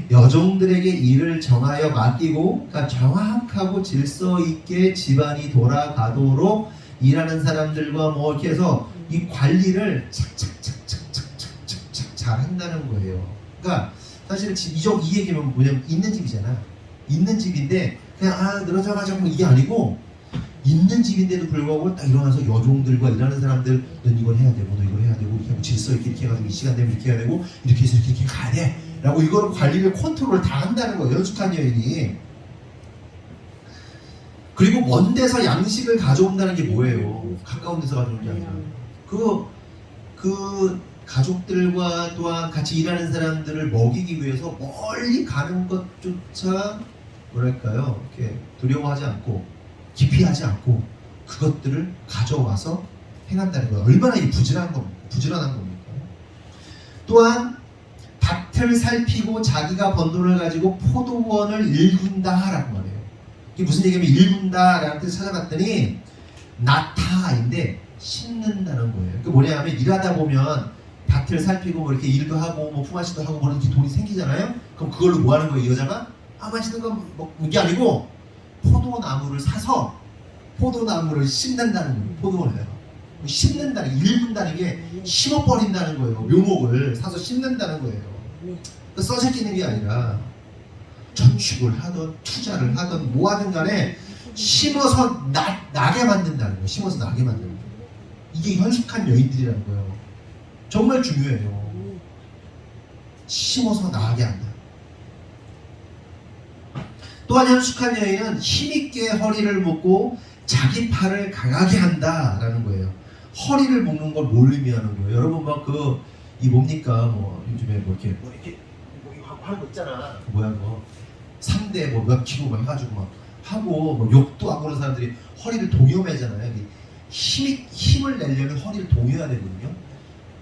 여종들에게 일을 정하여 맡기고 그러니까 정확하고 질서 있게 집안이 돌아가도록 일하는 사람들과 뭐 이렇게 해서 이 관리를 착착착착착착착 잘 한다는 거예요. 그러니까 사실 이 얘기는 뭐냐면 있는 집이잖아. 있는 집인데 그냥 늘어져가지고 이게 아니고 있는 집인데도 불구하고 딱 일어나서 여종들과 일하는 사람들 넌 이걸 해야 되고 너 이걸 해야 되고 이렇게 하고 질서 있게 이렇게 해가지고 이 시간 되면 이렇게 해야 되고 이렇게 해서 이렇게 가야 돼 라고 이거를 관리를 컨트롤을 다 한다는 거예요. 현숙한 여인이. 그리고 먼 데서 양식을 가져온다는 게 뭐예요? 가까운 데서 가져오는 게 아니라 그 가족들과 또한 같이 일하는 사람들을 먹이기 위해서 멀리 가는 것조차 뭐랄까요? 이렇게 두려워하지 않고 기피하지 않고 그것들을 가져와서 행한다는 거예요. 얼마나 이 부지런한 겁니까? 또한 밭을 살피고 자기가 번 돈을 가지고 포도원을 일군다라고 말해요. 이게 무슨 얘기냐면 일군다라는 뜻을 찾아봤더니 나타인데 심는다는 거예요. 그게 뭐냐면 일하다 보면 밭을 살피고 뭐 이렇게 일도 하고 뭐 품앗이도 하고 뭐 이렇게 돈이 생기잖아요. 그럼 그걸로 뭐 하는 거예요? 이 여자가 맛있는 거 뭐 이게 아니고 포도나무를 사서 포도나무를 심는다는 거예요. 포도원을 심는다는 게 일군다는 게 심어버린다는 거예요. 묘목을 사서 심는다는 거예요. 써새끼는 게 아니라 저축을 하든 투자를 하든 뭐 하든 간에 심어서 나게 만든다는 거예요. 심어서 나게 만드는 거예요. 이게 현숙한 여인들이라는 거예요. 정말 중요해요. 심어서 나게 한다. 또 또한 현숙한 여인은 힘있게 허리를 묶고 자기 팔을 강하게 한다라는 거예요. 허리를 묶는 걸 뭘 의미하는 거예요? 여러분 막 이 뭡니까? 뭐 요즘에 뭐 이렇게 하는 거 있잖아. 그 뭐야 뭐 3대 뭐 몇 킬로 막 해가지고 막 하고 뭐 욕도 하고 그런 사람들이 허리를 동여매잖아요. 힘을 내려면 허리를 동여야 되거든요.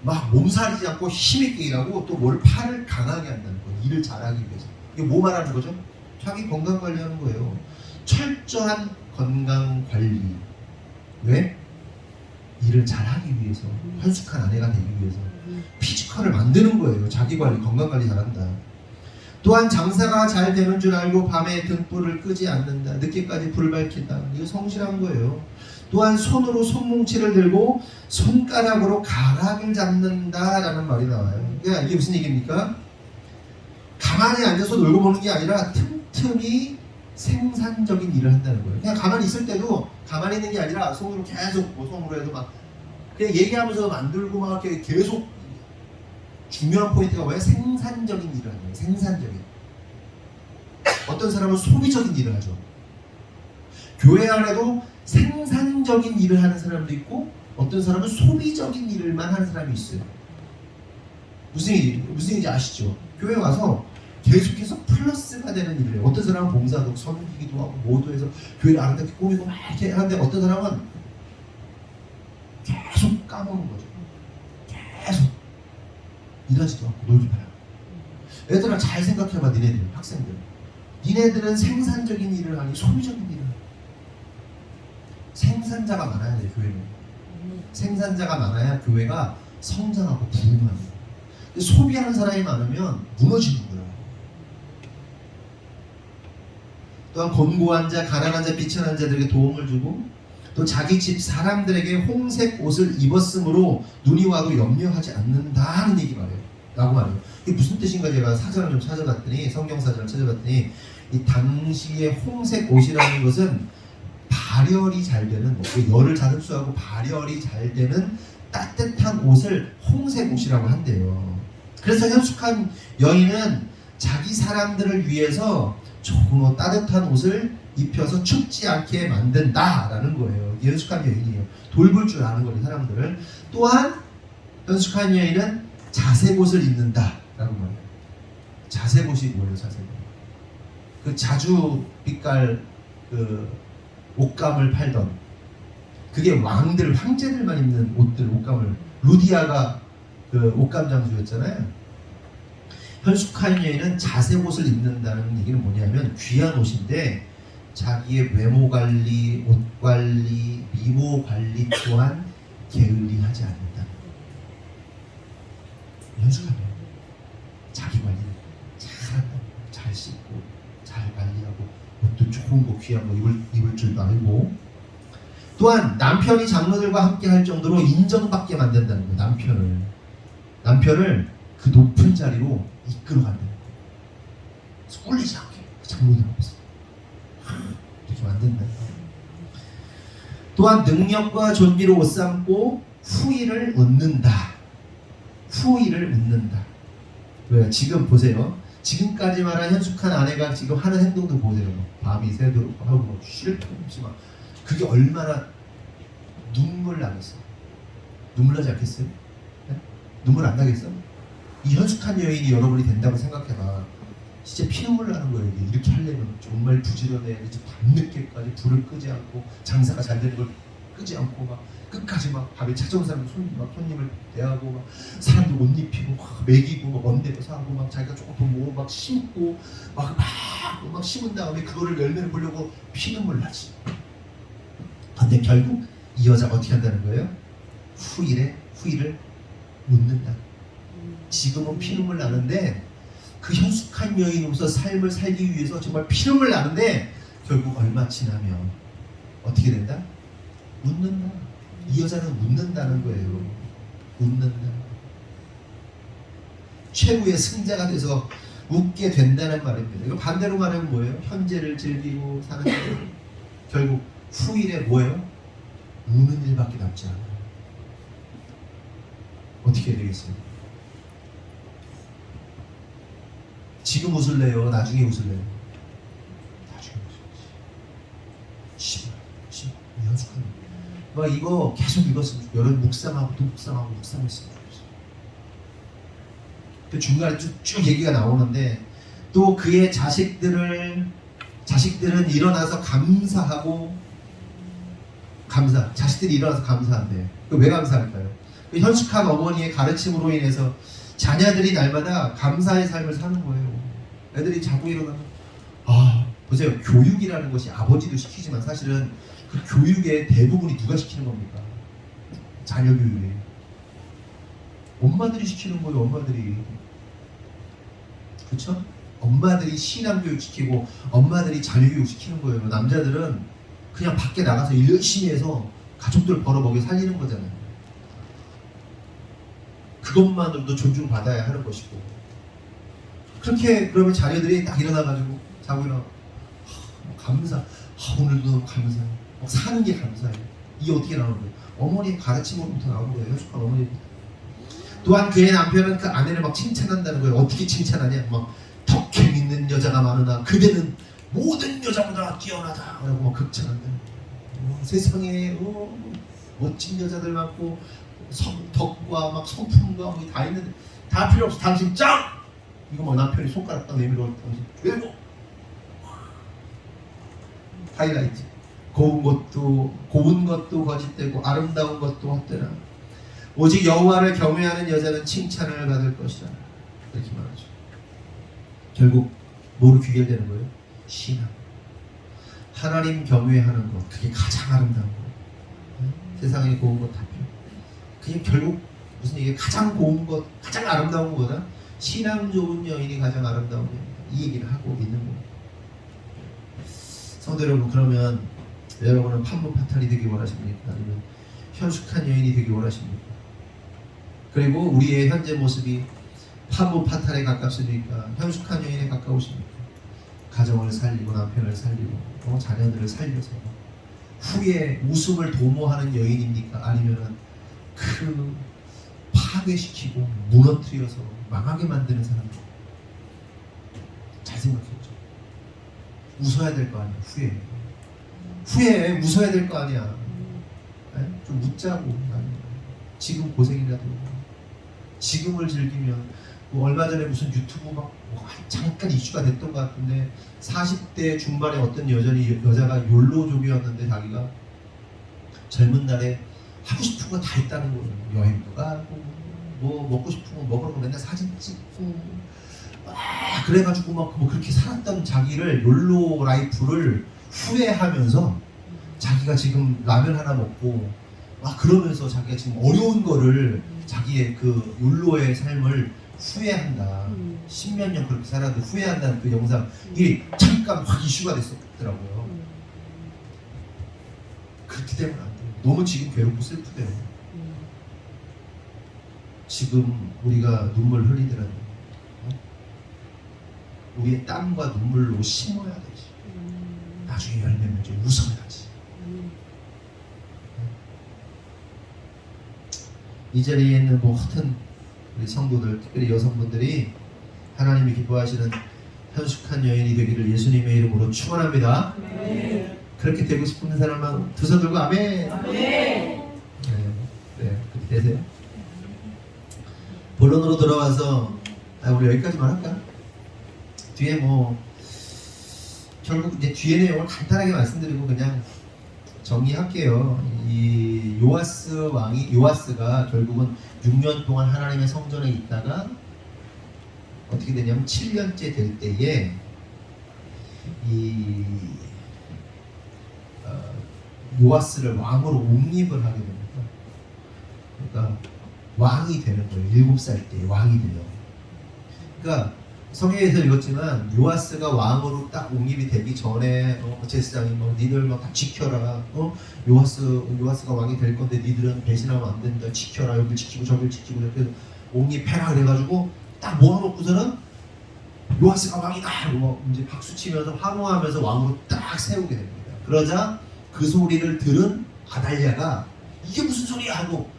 막 몸살이지 않고 힘있게 일하고 또 뭘 팔을 강하게 한다는 거예요. 일을 잘하기 위해서. 이게 뭐 말하는 거죠? 자기 건강 관리하는 거예요. 철저한 건강 관리. 왜? 일을 잘하기 위해서, 현숙한 아내가 되기 위해서 피지컬을 만드는 거예요. 자기 관리, 건강 관리 잘한다. 또한 장사가 잘 되는 줄 알고 밤에 등불을 끄지 않는다. 늦게까지 불을 밝힌다. 이거 성실한 거예요. 또한 손으로 손뭉치를 들고 손가락으로 가락을 잡는다라는 말이 나와요. 그러니까 이게 무슨 얘기입니까? 가만히 앉아서 놀고 보는 게 아니라 틈틈이 생산적인 일을 한다는 거예요. 그냥 가만히 있을 때도 가만히 있는 게 아니라 손으로 계속 뭐 손으로 해도 막 그냥 얘기하면서 만들고 막 이렇게 계속. 중요한 포인트가 뭐예요? 생산적인 일을 하는 거예요. 생산적인. 어떤 사람은 소비적인 일을 하죠. 교회 안에도 생산적인 일을 하는 사람도 있고 어떤 사람은 소비적인 일을만 하는 사람이 있어요. 무슨 일인지 아시죠? 교회 와서 계속해서 플러스가 되는 일을 해요. 어떤 사람은 봉사도 섬기기도 하고 모두에서 교회를 아름답게 꾸미고 막 이렇게 하는데 어떤 사람은 계속 까먹는 거죠. 계속 일하지도 않고 놀기만 하고. 얘들아 잘 생각해봐. 니네들 학생들, 니네들은 생산적인 일을 하니 소비적인 일을 하니? 생산자가 많아야 돼. 교회는 생산자가 많아야 교회가 성장하고 부흥합니다. 소비하는 사람이 많으면 무너지는 거예요. 또한 곤고한 자, 가난한 자, 비천한 자들에게 도움을 주고 또 자기 집 사람들에게 홍색 옷을 입었으므로 눈이 와도 염려하지 않는다는 얘기 말이에요. 라고 말해요. 이게 무슨 뜻인가 제가 사전을 좀 찾아봤더니 성경 사전을 찾아봤더니 이 당시의 홍색 옷이라는 것은 발열이 잘 되는 열을 잘 흡수하고 발열이 잘 되는 따뜻한 옷을 홍색 옷이라고 한대요. 그래서 현숙한 여인은 자기 사람들을 위해서 조금 따뜻한 옷을 입혀서 춥지 않게 만든다라는 거예요. 이게 현숙한 여인이에요. 돌볼 줄 아는 거예요, 사람들을. 또한 현숙한 여인은 자색옷을 입는다라고 말해요. 자색옷이 뭐예요, 자색옷? 그 자주 빛깔 그 옷감을 팔던 그게 왕들, 황제들만 입는 옷들, 옷감을. 루디아가 그 옷감 장수였잖아요. 현숙한 여인은 자색옷을 입는다는 얘기는 뭐냐면 귀한 옷인데 자기의 외모 관리, 옷 관리, 미모 관리 또한 게을리하지 않는다. 현숙한 여인, 자기 관리를 잘한다. 잘 씻고, 잘 관리하고, 옷도 좋은 거, 귀한 거 입을 줄도 알고. 또한 남편이 장로들과 함께 할 정도로 인정받게 만든다는 거예요. 남편을 그 높은 자리로 이끌어간다는 거예요. 그래서 꿀리지 않게 장로들 앞에서 이렇게 만든다. 또한 능력과 존귀로 옷삼고 후일을 웃는다. 후일을 웃는다. 왜? 지금 보세요. 지금까지 말한 현숙한 아내가 지금 하는 행동도 보세요. 밤이 새도록 하고 쉴 틈 없이 막 그게 얼마나 눈물 나겠어? 눈물 나지 않겠어요? 네? 눈물 안 나겠어? 이 현숙한 여인이 여러분이 된다고 생각해봐. 진짜 피눈물 나는 거예요. 이렇게 하려면 정말 부지런해야지. 밤늦게까지 불을 끄지 않고 장사가 잘 되는 걸 끄지 않고 막 끝까지 막 밤에 찾아온 사람 손님을 대하고 막 사람들 옷 입히고 막 먹이고 막 먼데도 사고 막 자기가 조금 더 모으고 막 심고 막 심은 다음에 그거를 열매를 보려고 피눈물 나지. 근데 결국 이 여자가 어떻게 한다는 거예요? 후일을 묻는다. 지금은 피눈물 나는데 그 현숙한 여인으로서 삶을 살기 위해서 정말 피눈물 나는데 결국 얼마 지나면 어떻게 된다? 묻는다. 이 여자는 묻는다는 거예요. 묻는다. 최후의 승자가 돼서 웃게 된다는 말입니다. 이거 반대로 말하면 뭐예요? 현재를 즐기고 사는 거예요. 결국 후일에 뭐예요? 우는 일밖에 남지 않아요. 어떻게 해야 되겠어요? 지금 웃을래요? 나중에 웃을래요? 나중에 막 이거 계속 읽었으면 좋겠어요. 여러분 묵상하고 또 묵상하고 묵상했으면 좋겠어요. 그 중간에 쭉 얘기가 나오는데 또 그의 자식들은 일어나서 감사하고 자식들이 일어나서 감사한대요. 왜 감사할까요? 그 현숙한 어머니의 가르침으로 인해서 자녀들이 날마다 감사의 삶을 사는 거예요. 애들이 자고 일어나면 보세요. 교육이라는 것이 아버지도 시키지만 사실은 그 교육의 대부분이 누가 시키는 겁니까? 자녀 교육에 엄마들이 시키는 거예요. 엄마들이. 그렇죠? 엄마들이 신앙 교육 시키고 엄마들이 자녀 교육 시키는 거예요. 남자들은 그냥 밖에 나가서 열심히 해서 가족들 벌어먹여 살리는 거잖아요. 그것만으로도 존중받아야 하는 것이고. 그렇게 그러면 자녀들이 딱 일어나가지고 자고 일어나 감사. 오늘도 너무 감사해. 사는 게 감사해. 이게 어떻게 나오는 거예요? 어머니의 가르침으로부터 나오는 거예요. 현숙한 어머니. 또한 그의 남편은 그 아내를 막 칭찬한다는 거예요. 어떻게 칭찬하냐? 막 덕행 있는 여자가 많으나 그대는 모든 여자보다 뛰어나다. 라고 막 극찬한다. 세상에 멋진 여자들 많고 덕과 막 성품과 뭐 다 있는데 다 필요 없어. 당신 짱! 이거 막 남편이 손가락 딱 내밀어 당신 최고! 하이라이트. 고운 것도 거짓되고 아름다운 것도 헛되나 오직 여호와를 경외하는 여자는 칭찬을 받을 것이라. 이렇게 말하죠. 결국 뭐로 귀결되는 거예요? 신앙. 하나님 경외하는 것, 그게 가장 아름다운 거예요. 세상에 고운 것 다 필요. 그게 결국 무슨 얘기예요? 가장 고운 것, 가장 아름다운 것보다 신앙 좋은 여인이 가장 아름다운 여인. 이 얘기를 하고 있는 거예요. 성도 여러분, 그러면 여러분은 판무파탈이 되기 원하십니까? 아니면 현숙한 여인이 되기 원하십니까? 그리고 우리의 현재 모습이 판무파탈에 가깝습니까? 현숙한 여인에 가까우십니까? 가정을 살리고 남편을 살리고 자녀들을 살려서 후에 웃음을 도모하는 여인입니까? 아니면은 그 파괴시키고 무너뜨려서 망하게 만드는 사람입니까? 잘 생각했죠. 웃어야 될 거 아니야. 후에 웃어야 될 거 아니야. 좀 웃자고. 지금 고생이라도 지금을 즐기면 얼마 전에 무슨 유튜브 막 잠깐 이슈가 됐던 것 같은데 40대 중반에 어떤 여자가 욜로족이었는데 자기가 젊은 날에 하고 싶은 거 다 했다는 거예요. 여행도 가고 뭐 먹고 싶은 거 먹으러 가고 맨날 사진 찍고 그래가지고 막 뭐 그렇게 살았던 자기를 욜로 라이프를 후회하면서 자기가 지금 라면 하나 먹고 막 그러면서 자기가 지금 어려운 거를 자기의 그 욜로의 삶을 후회한다. 십몇 년 그렇게 살아도 후회한다는 그 영상이 잠깐 확 이슈가 됐었더라고요. 그렇게 되면 안 돼요. 너무 지금 괴롭고 슬프대요. 지금 우리가 눈물 흘리더라도 우리의 땀과 눈물로 심어야 되지. 나중에 열매는 이제 웃어야지. 이 자리에 있는 모든 우리 성도들, 특별히 여성분들이 하나님이 기뻐하시는 현숙한 여인이 되기를 예수님의 이름으로 축원합니다. 그렇게 되고 싶은 사람은 두 손 들고 아멘. 네, 그렇게 되세요. 본론으로 돌아와서 우리 여기까지만 할까? 뒤에 뭐 결국 이제 뒤에 내용을 간단하게 말씀드리고 그냥 정리할게요. 이 요아스가 결국은 6년 동안 하나님의 성전에 있다가 어떻게 되냐면 7년째 될 때에 이 요아스를 왕으로 옹립을 하게 됩니다. 그러니까 왕이 되는 거예요. 7살 때 왕이 돼요. 그러니까 성경에서 읽었지만 요아스가 왕으로 딱 옹립이 되기 전에 제사장이 니들 다 지켜라. 요아스가 왕이 될 건데 니들은 배신하면 안 된다. 지켜라. 여길 지키고 저길 지키고 이렇게 옹립해라 그래가지고 딱 모아놓고서는 요아스가 왕이다 하고 이제 박수 치면서 환호하면서 왕으로 딱 세우게 됩니다. 그러자 그 소리를 들은 아달랴가 이게 무슨 소리야 하고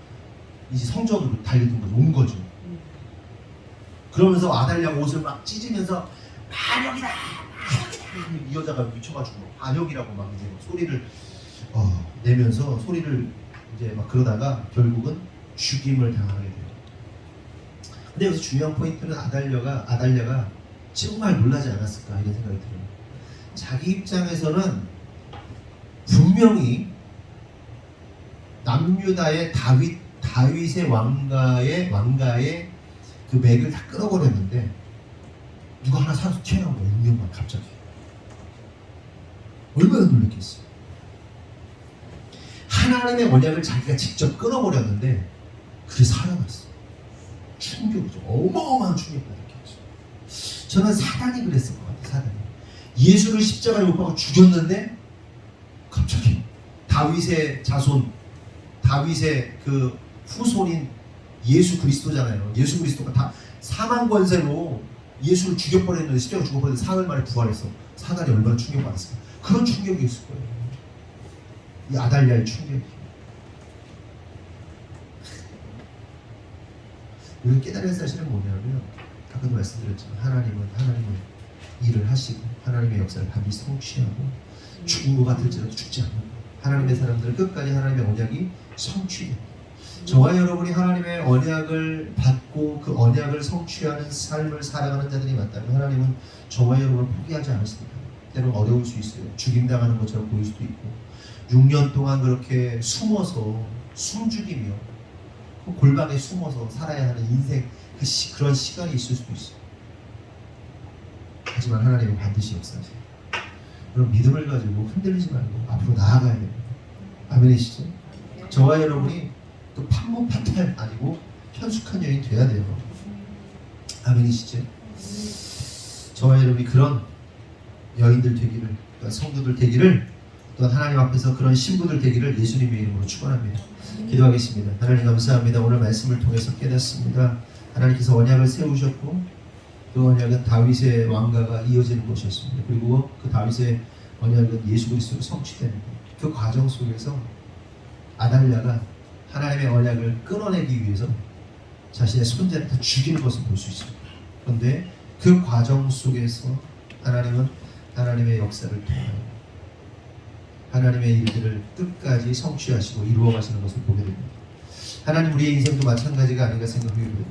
이제 성전으로 온 거죠. 그러면서 아달랴 옷을 막 찢으면서 반역이다 이 여자가 미쳐가지고 반역이라고 막 이제 소리를 내면서 소리를 이제 막 그러다가 결국은 죽임을 당하게 돼요. 근데 여기서 중요한 포인트는 아달랴가 정말 놀라지 않았을까 이런 생각이 들어요. 자기 입장에서는 분명히 남유다의 다윗의 왕가의 그 맥을 다 끊어버렸는데 누가 하나 살아서 튀어나온 거예요. 6년만 갑자기. 얼마나 놀랐겠어요. 하나님의 언약을 자기가 직접 끊어버렸는데 그게 살아났어. 충격이죠. 어마어마한 충격받았겠죠. 저는 사단이 그랬을 것 같아요. 사단이. 예수를 십자가에 못 박아 죽였는데 갑자기 다윗의 자손, 다윗의 그 후손인 예수 그리스도잖아요. 예수 그리스도가 다 사망 권세로 예수를 죽여버렸는데 십자가 죽어버렸는데 사흘 만에 부활했어. 사단이 얼마나 충격받았을까. 그런 충격이 있을 거예요. 이 아달랴의 충격이. 우리가 깨달은 사실은 뭐냐면 아까도 말씀드렸지만 하나님은 하나님의 일을 하시고 하나님의 역사를 반드시 성취하고 죽은 것 같을지라도 죽지 않는 거예요. 하나님의 사람들은 끝까지 하나님의 언약이 성취돼요. 저와 여러분이 하나님의 언약을 받고 그 언약을 성취하는 삶을 살아가는 자들이 맞다면 하나님은 저와 여러분을 포기하지 않으십니다. 때로는 어려울 수 있어요. 죽임당하는 것처럼 보일 수도 있고 6년 동안 그렇게 숨어서 숨죽이며 골방에 숨어서 살아야 하는 인생 그런 시간이 있을 수도 있어요. 하지만 하나님은 반드시 역사하세요. 그럼 믿음을 가지고 흔들리지 말고 앞으로 나아가야 됩니다. 아멘이시죠? 저와 여러분이 또 판문파탈 아니고 현숙한 여인 돼야 돼요. 아멘이시죠? 저와 여러분이 그런 여인들 되기를, 성도들 되기를, 또한 하나님 앞에서 그런 신부들 되기를 예수님의 이름으로 축원합니다. 기도하겠습니다. 하나님 감사합니다. 오늘 말씀을 통해서 깨닫습니다. 하나님께서 언약을 세우셨고 그 언약은 다윗의 왕가가 이어지는 것이었습니다. 그리고 그 다윗의 언약은 예수 그리스도로 성취되는 것. 그 과정 속에서 아달랴가 하나님의 언약을 끊어내기 위해서 자신의 손자를 다 죽이는 것을 볼 수 있습니다. 그런데 그 과정 속에서 하나님은 하나님의 역사를 통하여 하나님의 일들을 끝까지 성취하시고 이루어 가시는 것을 보게 됩니다. 하나님 우리의 인생도 마찬가지가 아닌가 생각하게 됩니다.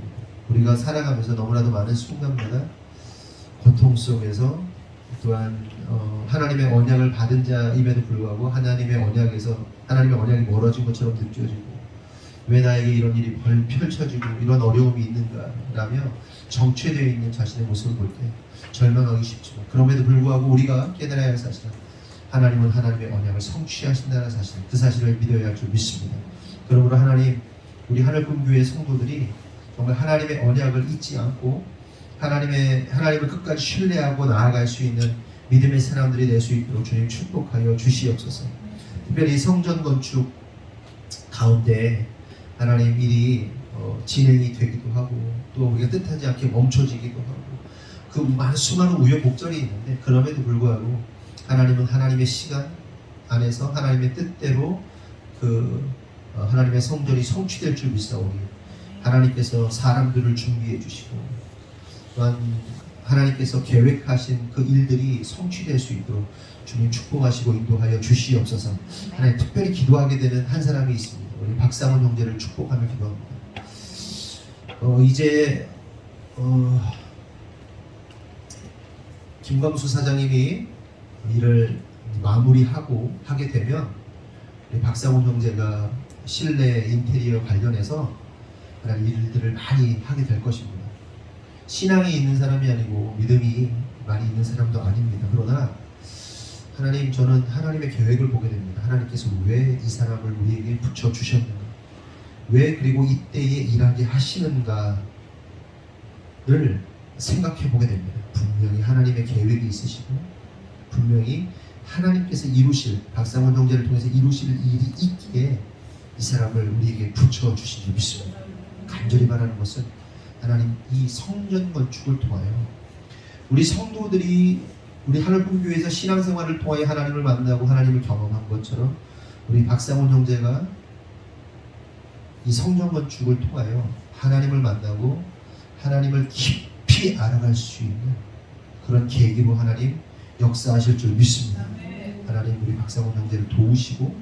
우리가 살아가면서 너무나도 많은 순간마다 고통 속에서 또한 하나님의 언약을 받은 자임에도 불구하고 하나님의 언약이 멀어진 것처럼 느껴지고 왜 나에게 이런 일이 펼쳐지고 이런 어려움이 있는가 라며 정체되어 있는 자신의 모습을 볼 때 절망하기 쉽지만 그럼에도 불구하고 우리가 깨달아야 할 사실은 하나님은 하나님의 언약을 성취하신다는 사실, 그 사실을 믿어야 할 줄 믿습니다. 그러므로 하나님, 우리 하늘꿈교회 성도들이 정말 하나님의 언약을 잊지 않고 하나님을 끝까지 신뢰하고 나아갈 수 있는 믿음의 사람들이 될 수 있도록 주님 축복하여 주시옵소서. 특별히 성전 건축 가운데 하나님 일이 진행이 되기도 하고 또 우리가 뜻하지 않게 멈춰지기도 하고 그 수많은 우여곡절이 있는데 그럼에도 불구하고 하나님은 하나님의 시간 안에서 하나님의 뜻대로 하나님의 성전이 성취될 줄 믿사오니 하나님께서 사람들을 준비해 주시고 또한 하나님께서 계획하신 그 일들이 성취될 수 있도록 주님 축복하시고 인도하여 주시옵소서. 하나님 특별히 기도하게 되는 한 사람이 있습니다. 우리 박상원 형제를 축복하며 기도합니다. 이제 김광수 사장님이 일을 하게 되면 우리 박상훈 형제가 실내 인테리어 관련해서 일들을 많이 하게 될 것입니다. 신앙이 있는 사람이 아니고 믿음이 많이 있는 사람도 아닙니다. 그러나 하나님, 저는 하나님의 계획을 보게 됩니다. 하나님께서 왜 이 사람을 우리에게 붙여주셨는가, 왜 그리고 이때에 일하게 하시는가를 생각해 보게 됩니다. 분명히 하나님의 계획이 있으시고 분명히 하나님께서 박상원 형제를 통해서 이루실 일이 있기에 이 사람을 우리에게 붙여주신 줄 믿습니다. 간절히 바라는 것은 하나님 이 성전 건축을 통하여 우리 성도들이 우리 하늘꿈교회에서 신앙생활을 통하여 하나님을 만나고 하나님을 경험한 것처럼 우리 박상원 형제가 이 성전 건축을 통하여 하나님을 만나고 하나님을 깊이 알아갈 수 있는 그런 계기로 하나님 역사하실 줄 믿습니다. 하나님 우리 박상원 형제를 도우시고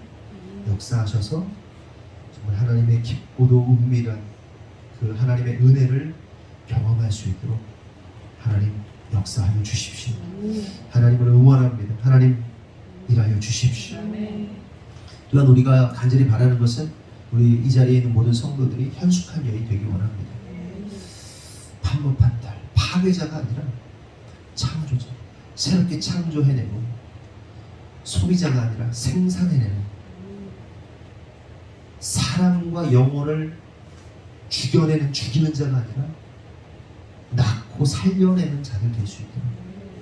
역사하셔서 정말 하나님의 깊고도 은밀한 그 하나님의 은혜를 경험할 수 있도록 하나님 역사하여 주십시오. 하나님을 응원합니다. 하나님 일하여 주십시오. 또한 우리가 간절히 바라는 것은 우리 이 자리에 있는 모든 성도들이 현숙한 여인 되기 원합니다. 반복한 딸, 파괴자가 아니라 창조자, 새롭게 창조해내고 소비자가 아니라 생산해내는 사랑과 영혼을 죽여내는 죽이는 자가 아니라 낳고 살려내는 자들 될 수 있도록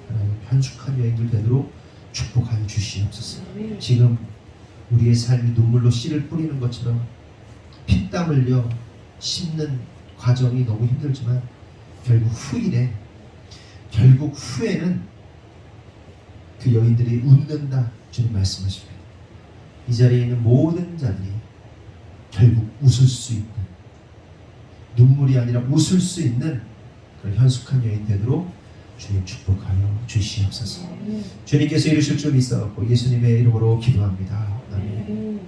하나님 현숙한 여인들 되도록 축복하여 주시옵소서. 지금 우리의 삶이 눈물로 씨를 뿌리는 것처럼 피땀 흘려 심는 과정이 너무 힘들지만 결국 후에는 그 여인들이 웃는다 주님 말씀하십니다. 이 자리에 있는 모든 자들이 결국 웃을 수 있는, 눈물이 아니라 웃을 수 있는 그런 현숙한 여인 되도록 주님 축복하여 주시옵소서. 주님께서 이루실 줄 믿사옵고 예수님의 이름으로 기도합니다. 아멘.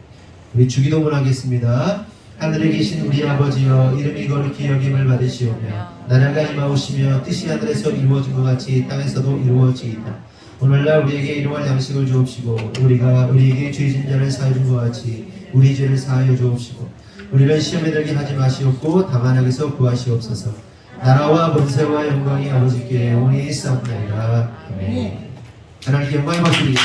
우리 주기도문 하겠습니다. 하늘에 계신 우리 아버지여, 이름이 거룩히 여김을 받으시오며 나라가 임하오시며 뜻이 하늘에서 이루어진 것 같이 땅에서도 이루어지이다. 오늘날 우리에게 일용할 양식을 주옵시고 우리가 우리에게 죄진 자를 사하여 준 것 같이 우리 죄를 사하여 주옵시고 우리를 시험에 들게 하지 마시옵고 다만 악에서 구하시옵소서. 나라와 번세와 영광이 아버지께 영원히 있사옵나이다. 아멘. 하나님께 영광의 박수 드립니다.